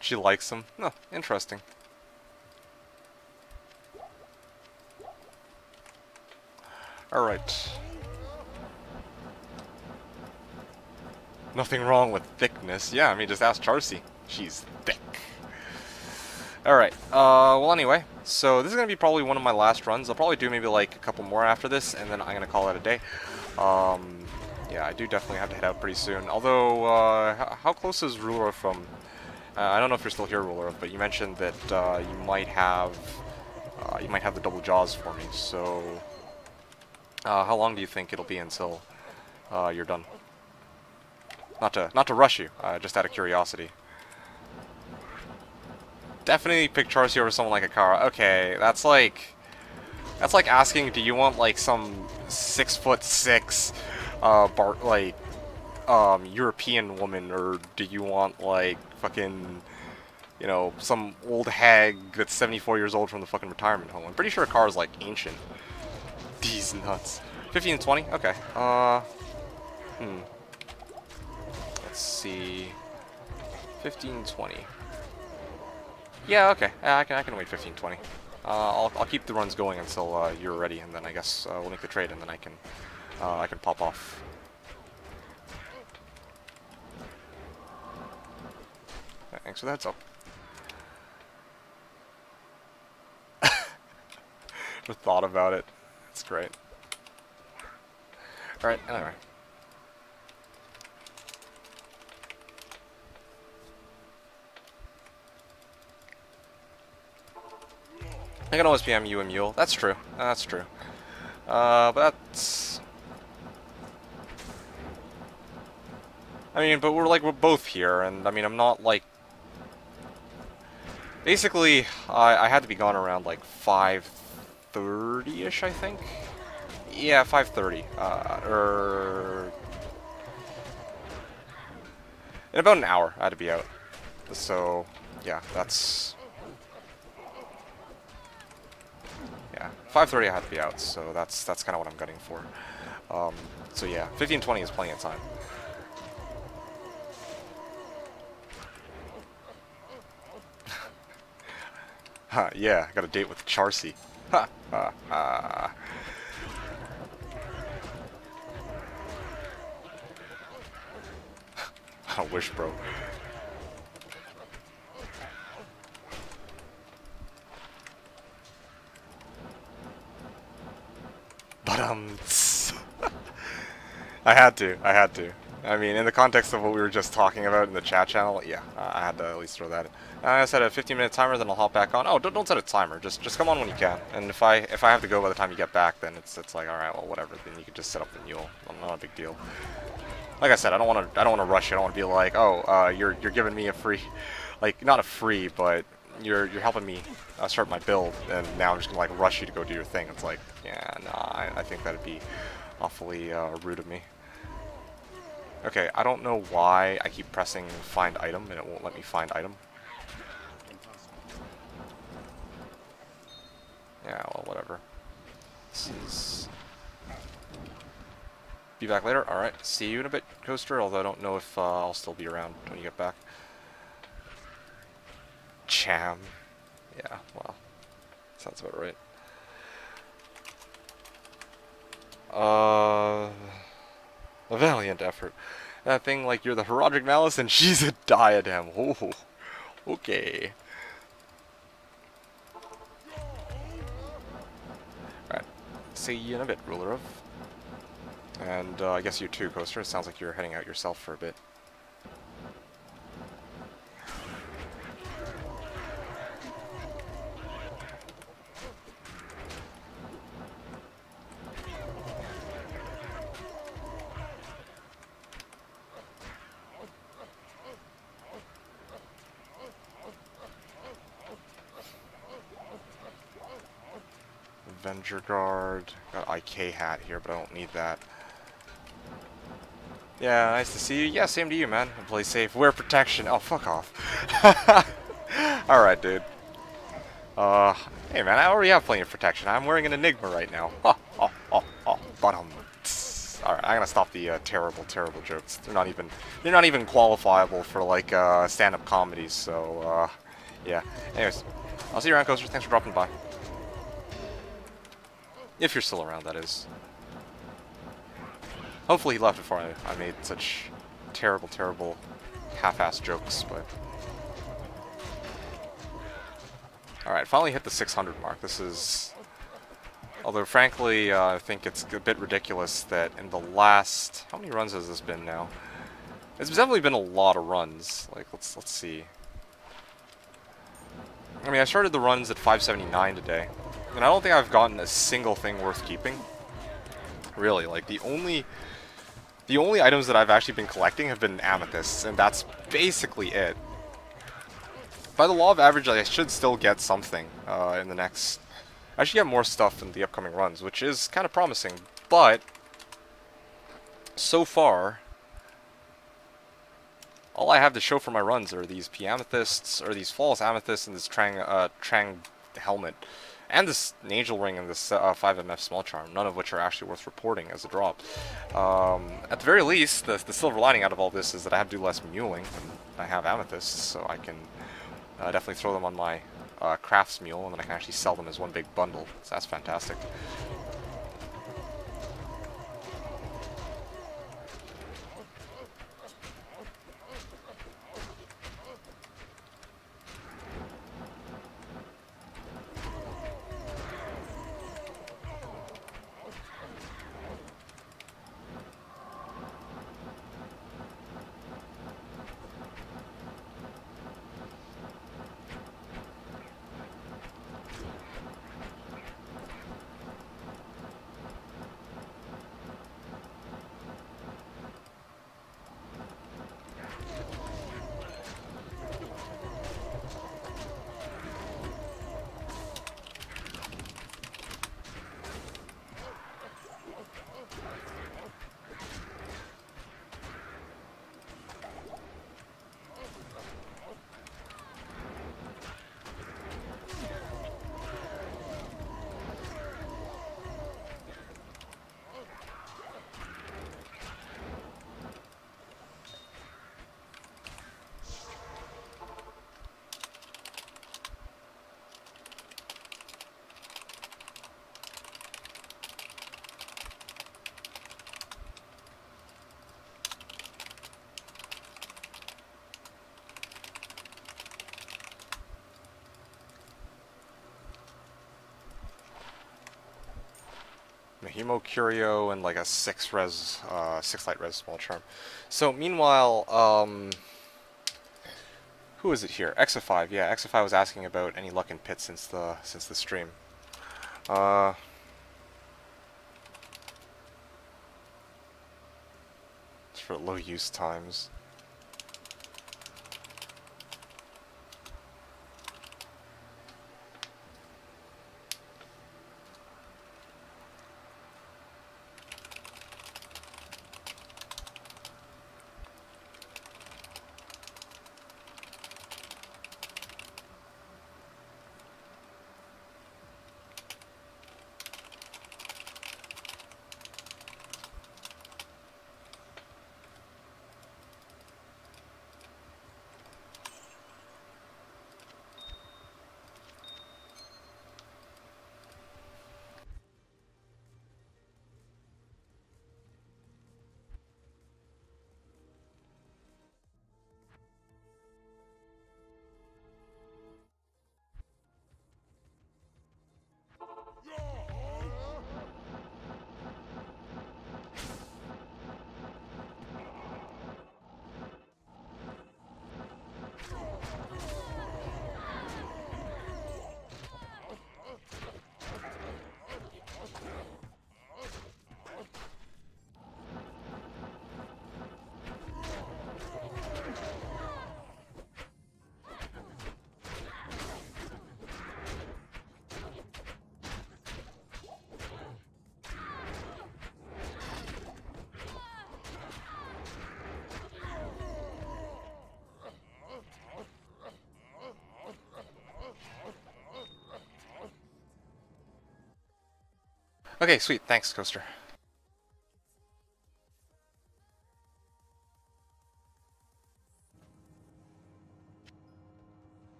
She likes him. Oh, interesting. Alright. Nothing wrong with thickness. Yeah, I mean, just ask Charcy. She's thick. Alright, well anyway, so this is going to be probably one of my last runs. I'll probably do maybe like a couple more after this, and then I'm going to call it a day. Yeah, I do definitely have to head out pretty soon. Although, how close is Ruler from... I don't know if you're still here, Ruler, but you mentioned that you might have the double jaws for me. So, how long do you think it'll be until you're done? Not to rush you, just out of curiosity. Definitely pick Charcy over someone like Akara. Okay, that's like asking, do you want like some 6'6", European woman, or do you want like fucking, you know, some old hag that's 74 years old from the fucking retirement home? I'm pretty sure Akara's like ancient. These nuts. 15 and 20? Okay. Let's see. 15, 20. Yeah, okay. I can wait 15, 20. I'll keep the runs going until you're ready, and then I guess we'll make the trade, and then I can pop off. Thanks for the heads up. Just thought about it. That's great. Alright, anyway. I can always PM you and Mule. That's true. That's true. But that's... I mean, but we're both here, and I mean, I'm not like... Basically, I had to be gone around like 5:30-ish, I think? Yeah, 5:30. In about an hour, I had to be out. So, yeah, that's... Yeah, 5:30 I had to be out, so that's kind of what I'm gunning for. So yeah, 15:20 is plenty of time. Huh, yeah, I got a date with Charcy. Ha! I wish, bro. But, I had to. I mean, in the context of what we were just talking about in the chat channel, yeah, I had to at least throw that in. I set a 15-minute timer, then I'll hop back on. Oh, don't set a timer. Just come on when you can. And if I have to go by the time you get back, then it's like, all right, well, whatever. Then you can just set up the mule. Not a big deal. Like I said, I don't want to rush you. I don't want to be like, oh, you're giving me a free, like not a free, but you're helping me start my build, and now I'm just gonna like rush you to go do your thing. It's like, yeah, nah, I think that'd be awfully rude of me. Okay, I don't know why I keep pressing find item and it won't let me find item. Yeah, well, whatever. This is... Be back later? Alright, see you in a bit, Coaster, although I don't know if I'll still be around when you get back. Cham. Yeah, well, sounds about right. A valiant effort. That thing like you're the Herodric Malice and she's a diadem. Oh, okay. Alright, see you in a bit, Ruler of. And I guess you too, Coaster. It sounds like you're heading out yourself for a bit. Avenger Guard. Got IK hat here, but I don't need that. Yeah, nice to see you. Yeah, same to you, man. Play safe. Wear protection. Oh, fuck off. Alright, dude. Hey, man, I already have plenty of protection. I'm wearing an Enigma right now. Bottom. Alright, I'm gonna stop the terrible, terrible jokes. They're not even qualifiable for, like, stand-up comedies, so, yeah. Anyways, I'll see you around, Coaster. Thanks for dropping by. If you're still around, that is. Hopefully he left before I made such terrible, terrible half-assed jokes, but... Alright, finally hit the 600 mark. This is... Although, frankly, I think it's a bit ridiculous that in the last... How many runs has this been now? It's definitely been a lot of runs. Like, let's see. I mean, I started the runs at 579 today, and I don't think I've gotten a single thing worth keeping. Really, like, the only items that I've actually been collecting have been amethysts, and that's basically it. By the law of average, I should still get something in the next... I should get more stuff in the upcoming runs, which is kind of promising, but so far, all I have to show for my runs are these P-amethysts, or these flawless amethysts, and this Trang helmet, and this Angel ring and this 5MF small charm, none of which are actually worth reporting as a drop. At the very least, the silver lining out of all this is that I have to do less muling, and I have amethysts, so I can definitely throw them on my crafts mule, and then I can actually sell them as one big bundle, so that's fantastic. Mahimo Curio and like a 6 light res small charm. So meanwhile, who is it here? Exify. Yeah, Exify was asking about any luck in pit since the stream. It's for low use times. Okay, sweet. Thanks, Coaster.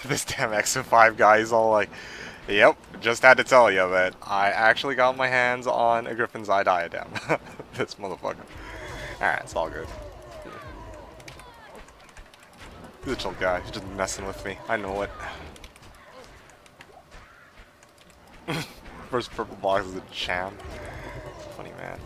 This damn X5 guy is all like, yep, just had to tell you that I actually got my hands on a Griffin's Eye diadem. This motherfucker. Alright, it's all good. He's a chill guy. He's just messing with me. I know it. First purple box is a champ. Funny man.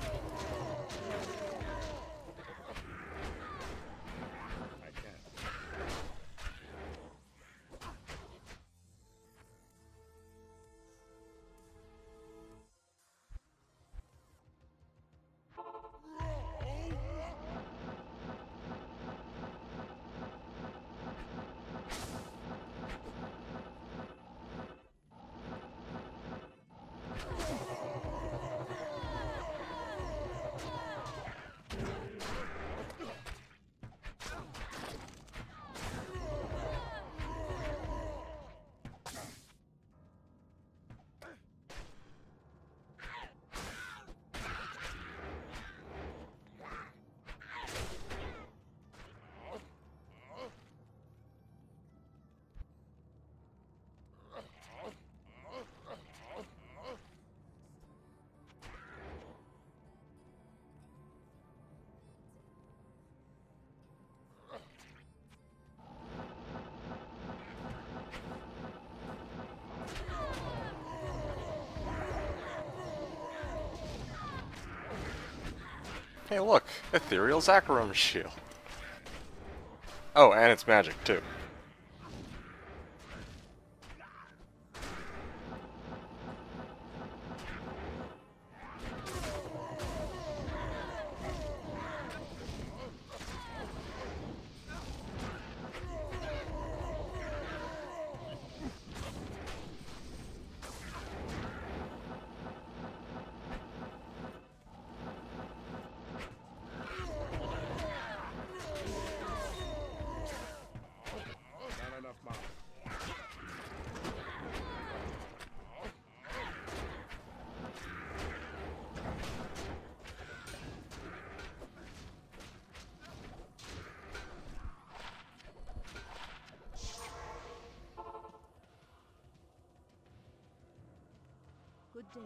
Hey look, Ethereal Zakharum shield. Oh, and it's magic too. Good day.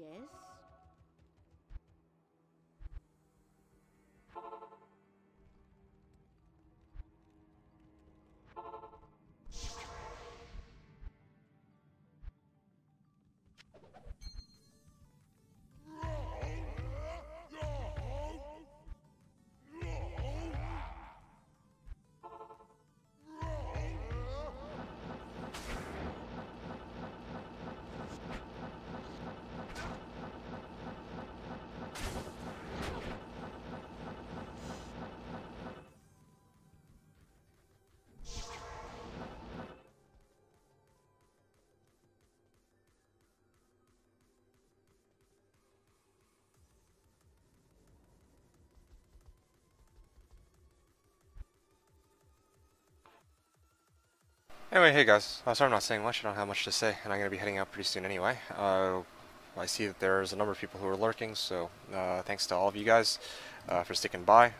Yes? Anyway, hey guys, sorry I'm not saying much, I don't have much to say, and I'm going to be heading out pretty soon anyway. I see that there's a number of people who are lurking, so thanks to all of you guys for sticking by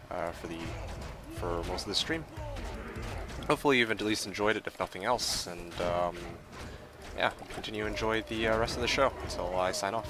for most of the stream. Hopefully you've at least enjoyed it, if nothing else, and yeah, continue to enjoy the rest of the show until I sign off.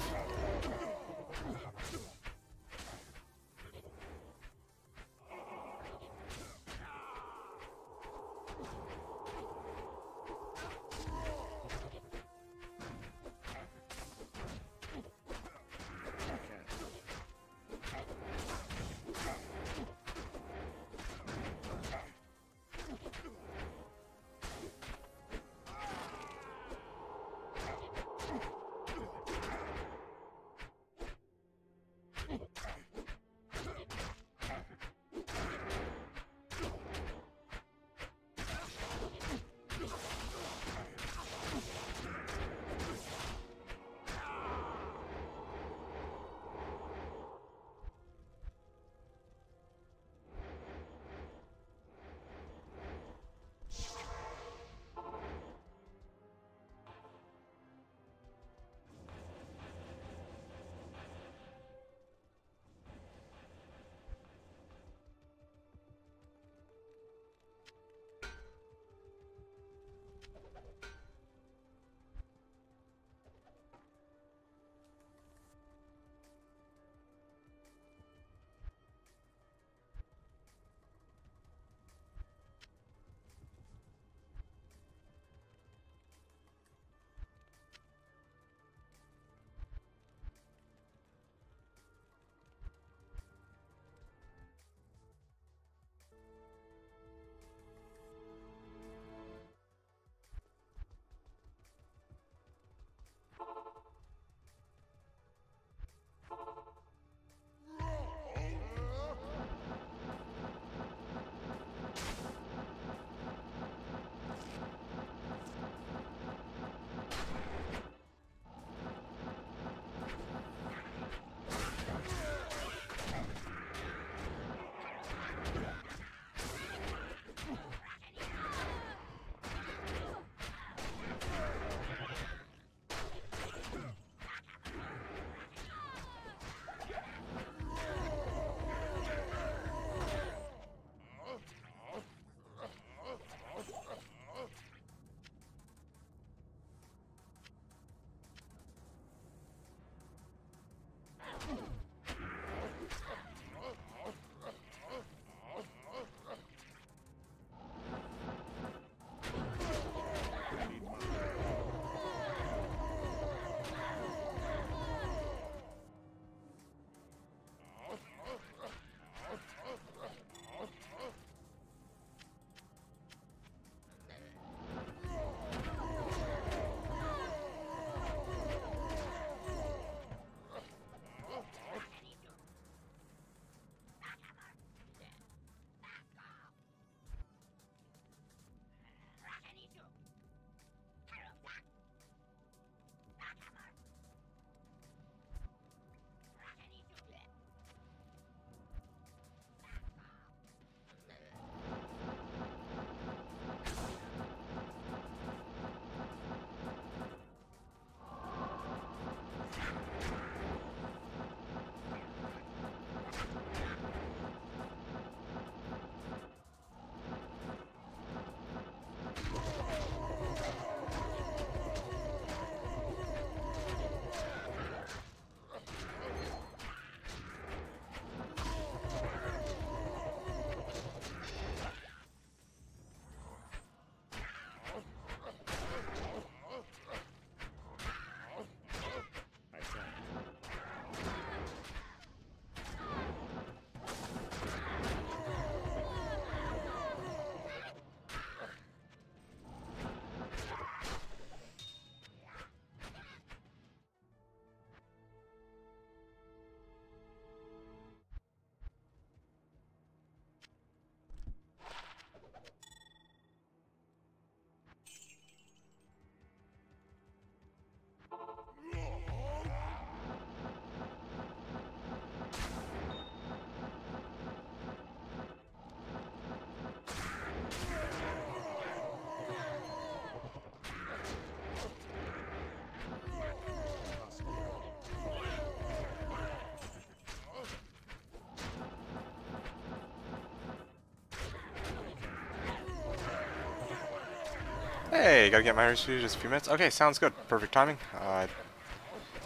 Hey, gotta get my resume just a few minutes. Okay, sounds good. Perfect timing.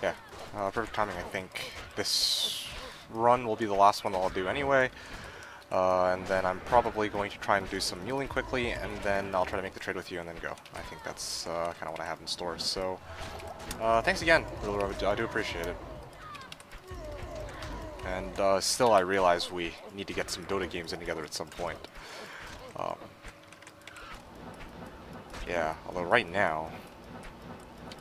Yeah, perfect timing. I think this run will be the last one that I'll do anyway. And then I'm probably going to try and do some muling quickly, and then I'll try to make the trade with you and then go. I think that's kind of what I have in store. So, thanks again. Really, I do appreciate it. And still, I realize we need to get some Dota games in together at some point. Yeah, although right now,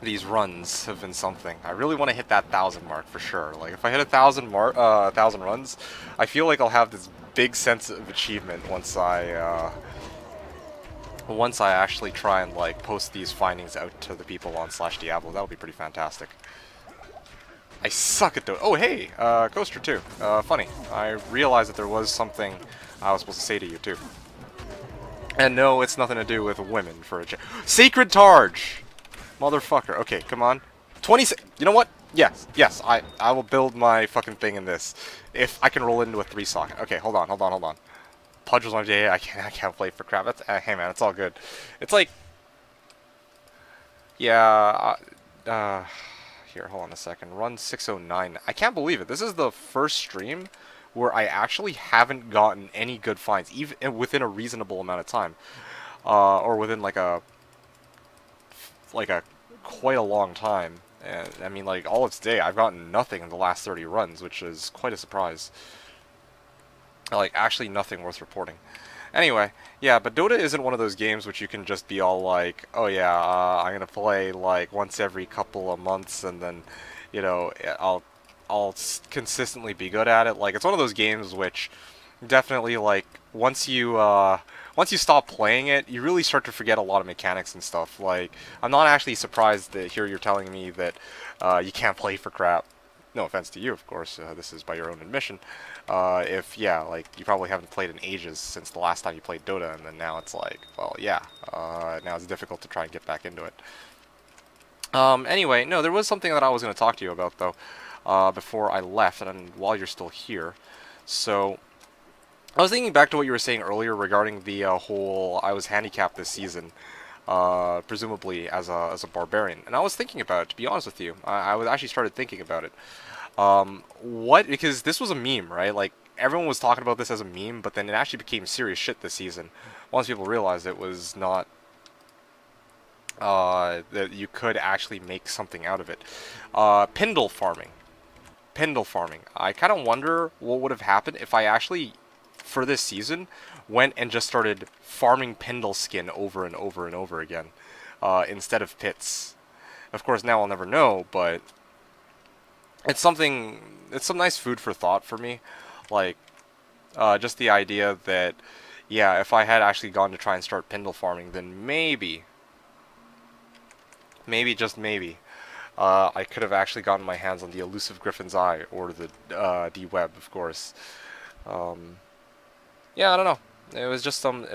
these runs have been something. I really want to hit that 1,000 mark for sure. Like, if I hit 1,000 runs, I feel like I'll have this big sense of achievement once I actually try and like post these findings out to the people on /Diablo. That'll be pretty fantastic. I suck at Dota. Oh, hey, Coaster too. Funny. I realized that there was something I was supposed to say to you too. And no, it's nothing to do with women for a change. Sacred Targe! Motherfucker. Okay, come on. 26. You know what? Yes, I will build my fucking thing in this. If I can roll it into a 3 socket. Okay, hold on. Pudge was my day. I can't play for crap. That's, hey man, it's all good. It's like, yeah. Here, hold on a second. Run 609. I can't believe it. This is the first stream where I actually haven't gotten any good finds, even within a reasonable amount of time, or within like a quite a long time. And I mean, like, all of today, I've gotten nothing in the last 30 runs, which is quite a surprise. Like, actually nothing worth reporting. Anyway, yeah, but Dota isn't one of those games which you can just be all like, oh yeah, I'm gonna play like once every couple of months, and then, you know, I'll consistently be good at it. Like, it's one of those games which definitely, like, once you stop playing it, you really start to forget a lot of mechanics and stuff. Like, I'm not actually surprised that here you're telling me that you can't play for crap. No offense to you, of course. This is by your own admission. If, yeah, like, you probably haven't played in ages since the last time you played Dota, and then now it's like, well, yeah, now it's difficult to try and get back into it. Anyway, no, there was something that I was going to talk to you about, though, before I left, and while you're still here. So, I was thinking back to what you were saying earlier regarding the whole I was handicapped this season, presumably as a barbarian. And I was thinking about it, to be honest with you. I was actually started thinking about it. Because this was a meme, right? Like, everyone was talking about this as a meme, but then it actually became serious shit this season. Once people realized it was not, that you could actually make something out of it. Pindle farming. I kind of wonder what would have happened if I actually, for this season, went and just started farming Pindle skin over and over and over again, instead of pits. Of course, now I'll never know, but it's some nice food for thought for me. Like, just the idea that, yeah, if I had actually gone to try and start Pindle farming, then maybe, just maybe, I could have actually gotten my hands on the elusive Griffin's Eye, or the D-Web, of course. Yeah, I don't know. It was just some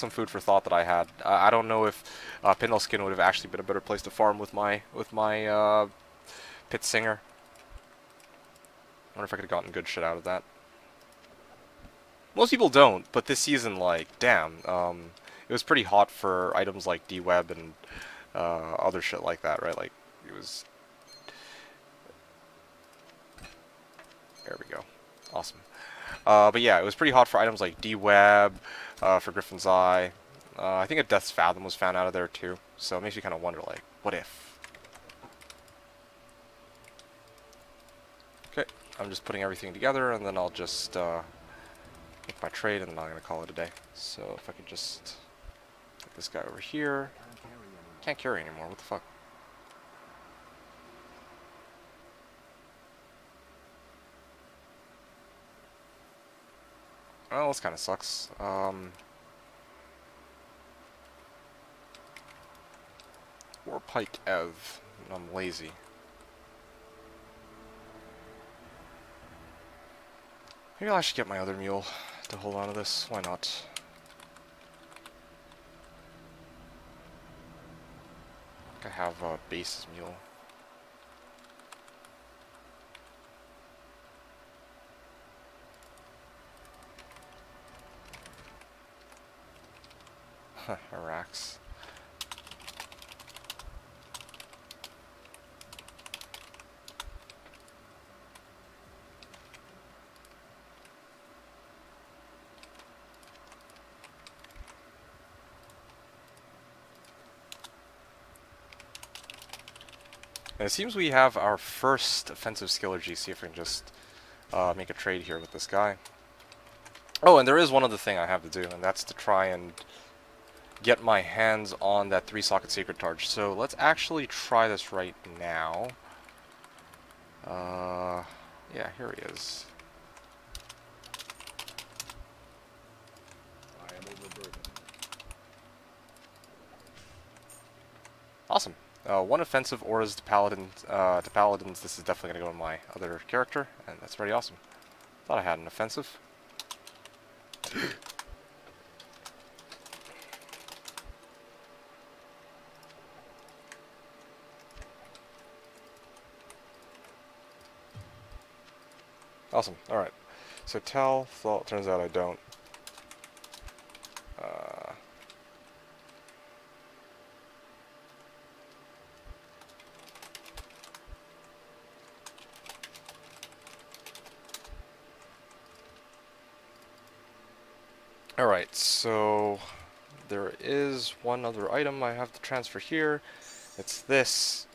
food for thought that I had. I don't know if Pindle skin would have actually been a better place to farm with my Pit Singer. I wonder if I could have gotten good shit out of that. Most people don't, but this season, like, damn, it was pretty hot for items like D-Web and other shit like that, right? Like, it was... There we go. Awesome. But yeah, it was pretty hot for items like D-Web, for Griffin's Eye. I think a Death's Fathom was found out of there too, so it makes you kind of wonder, like, what if? Okay, I'm just putting everything together, and then I'll just make my trade, and then I'm going to call it a day. So if I could just get this guy over here. Can't carry anymore, what the fuck? Well, this kind of sucks. Warpike Ev. I'm lazy. Maybe I should get my other mule to hold on to this. Why not? I have a base mule. Arax. And it seems we have our first offensive skill or GC if we can just make a trade here with this guy. Oh, and there is one other thing I have to do, and that's to try and get my hands on that 3-socket Sacred Charge. So let's actually try this right now. Yeah, here he is. I am overburdened. Awesome. One offensive auras to paladins. This is definitely going to go in my other character, and that's pretty awesome. Thought I had an offensive. Awesome. Alright. So tell, thought, turns out I don't. Alright, so there is one other item I have to transfer here. It's this.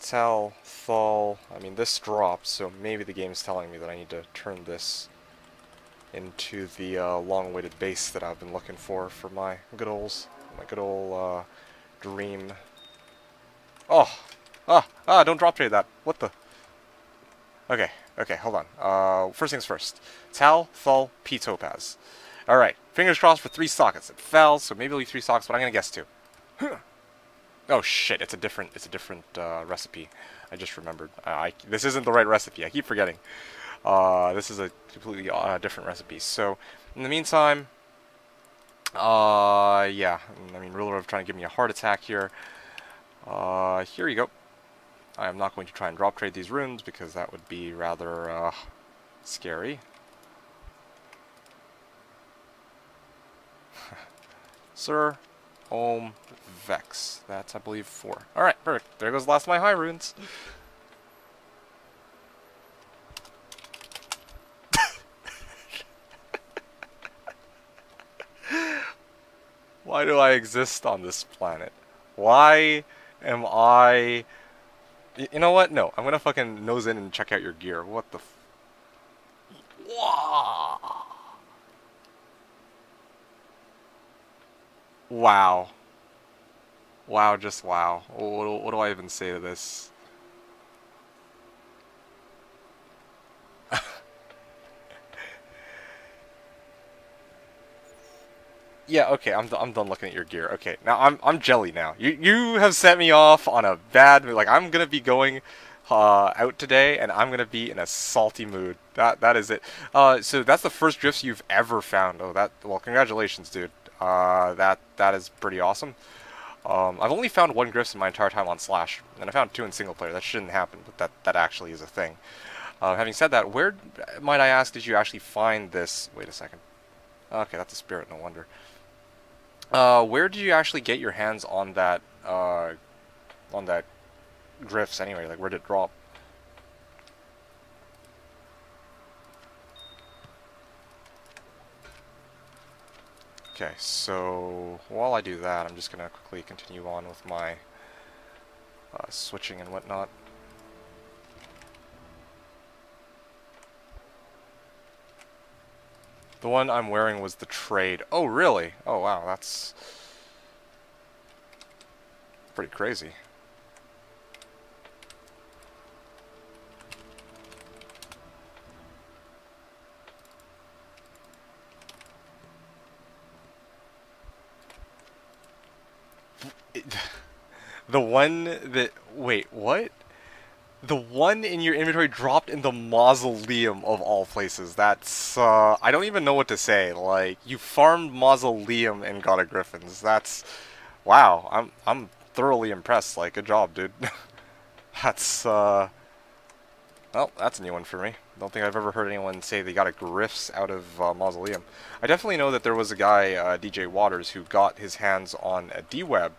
Tell, Thal. I mean, this drops, so maybe the game's telling me that I need to turn this into the long-awaited base that I've been looking for my good old dream. Oh! Don't drop trade that. What the? Okay, hold on. First things first. Tal, Thal, P Topaz. Alright, fingers crossed for 3 sockets. It fell, so maybe it'll be 3 sockets, but I'm gonna guess 2. Oh shit, it's a different recipe. I just remembered. This isn't the right recipe, I keep forgetting. This is a completely different recipe. So, in the meantime, yeah, I mean, Ruler of trying to give me a heart attack here. Here you go. I am not going to try and drop trade these runes because that would be rather, scary. Sir, Ohm, Vex. That's, I believe, 4. Alright, perfect. There goes the last of my high runes. Why do I exist on this planet? Why am I... You know what? No, I'm gonna fucking nose in and check out your gear. What the f... Wow. Wow, just wow. What do I even say to this? Yeah, okay, I'm done looking at your gear. Okay, now I'm jelly now. You have set me off on a bad mood. Like, I'm gonna be going out today, and I'm gonna be in a salty mood. That is it. So that's the first drifts you've ever found. Oh, well, congratulations, dude. That is pretty awesome. I've only found 1 Griffs in my entire time on Slash, and I found 2 in single player. That shouldn't happen, but that actually is a thing. Having said that, where, might I ask, did you actually find this? Wait a second. Okay, that's a spirit, no wonder. Where did you actually get your hands on that Griffs anyway? Like, where did it drop? Okay, so while I do that, I'm just gonna quickly continue on with my switching and whatnot. The one I'm wearing was the trade. Oh, really? Oh, wow, that's pretty crazy. The one that... Wait, what? The one in your inventory dropped in the mausoleum of all places. That's, I don't even know what to say. Like, you farmed mausoleum and got a Griffins. That's... Wow, I'm thoroughly impressed. Like, good job, dude. That's, well, that's a new one for me. Don't think I've ever heard anyone say they got a Griffs out of mausoleum. I definitely know that there was a guy, DJ Waters, who got his hands on a D-Web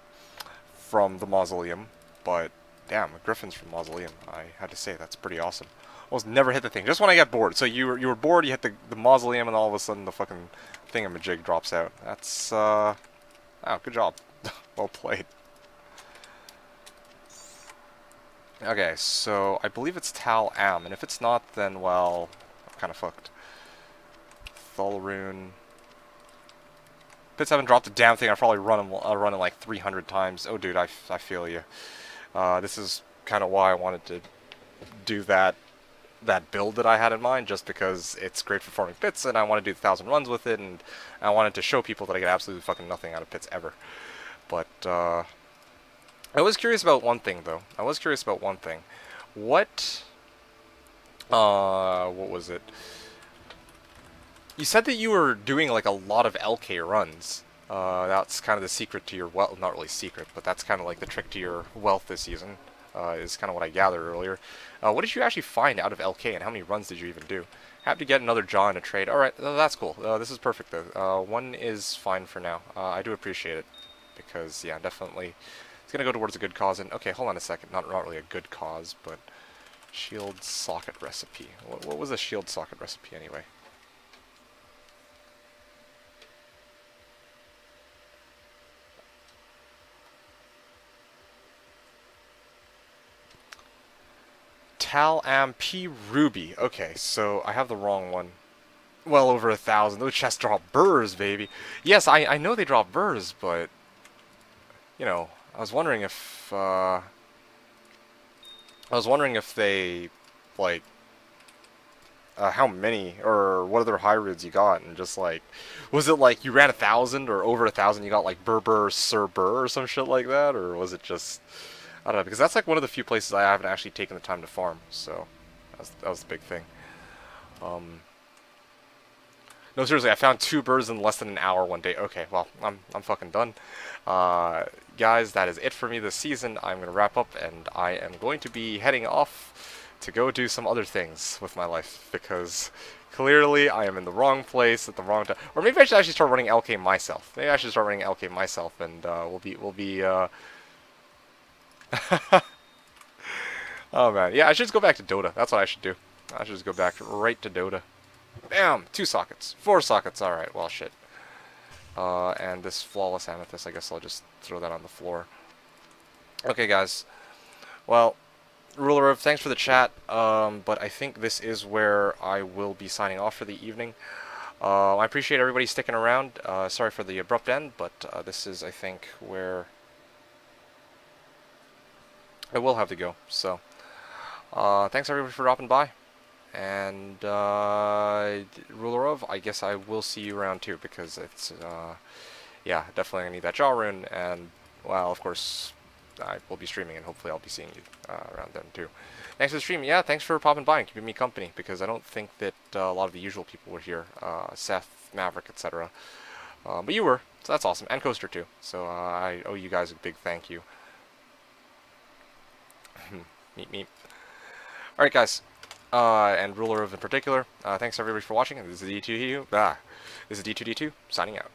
from the mausoleum, but damn, Griffins from mausoleum. I had to say, that's pretty awesome. Almost never hit the thing. Just when I get bored. So you were bored, you hit the mausoleum, and all of a sudden the fucking thingamajig drops out. That's wow, good job. Well played. Okay, so I believe it's Tal Am, and if it's not, then, well, I'm kind of fucked. Thulrune. Pits haven't dropped a damn thing. I've probably run it like 300 times. Oh, dude, I feel you. This is kind of why I wanted to do that build that I had in mind, just because it's great for farming pits, and I want to do 1,000 runs with it, and I wanted to show people that I get absolutely fucking nothing out of pits ever. But, I was curious about one thing, though. I was curious about one thing. What was it? You said that you were doing, like, a lot of LK runs. That's kind of the secret to your wealth. Not really secret, but that's kind of like the trick to your wealth this season, is kind of what I gathered earlier. What did you actually find out of LK, and how many runs did you even do? Have to get another jaw in a trade. Alright, that's cool. This is perfect, though. One is fine for now. I do appreciate it, because, yeah, definitely, it's going to go towards a good cause. And, okay, hold on a second. Not really a good cause, but shield socket recipe. What was a shield socket recipe, anyway? Tal Am P Ruby. Okay, so I have the wrong one. Well over 1,000. Those chests drop burrs, baby. Yes, I know they drop burrs, but you know, I was wondering if they like how many or what other high roods you got, and just like, was it like you ran 1,000 or over 1,000? You got like Burr Sir Burr or some shit like that, or was it just, I don't know, because that's like one of the few places I haven't actually taken the time to farm, so that was the big thing. No, seriously, I found 2 birds in less than an hour one day. Okay, well, I'm fucking done. Guys, that is it for me this season. I'm going to wrap up, and I am going to be heading off to go do some other things with my life, because clearly I am in the wrong place at the wrong time. Or maybe I should actually start running LK myself. Maybe I should start running LK myself, and we'll be oh man, yeah, I should just go back to Dota. That's what I should do. I should just go back right to Dota. Bam! 2 sockets. 4 sockets. Alright, well, shit. And this flawless amethyst, I guess I'll just throw that on the floor. Okay, guys. Well, Ruler of, thanks for the chat, but I think this is where I will be signing off for the evening. I appreciate everybody sticking around. Sorry for the abrupt end, but this is, I think, where I will have to go. So, thanks everybody for dropping by. And, Ruler of, I guess I will see you around too, because it's, yeah, definitely gonna need that jaw rune, and, well, of course, I will be streaming, and hopefully I'll be seeing you, around then too. Thanks for the stream. Yeah, thanks for popping by and keeping me company, because I don't think that, a lot of the usual people were here, Seth, Maverick, etc. But you were, so that's awesome, and Coaster too, so, I owe you guys a big thank you. Meep. Alright, guys. And Ruler of in particular, thanks everybody for watching. This is D2D2. This is D2D2 signing out.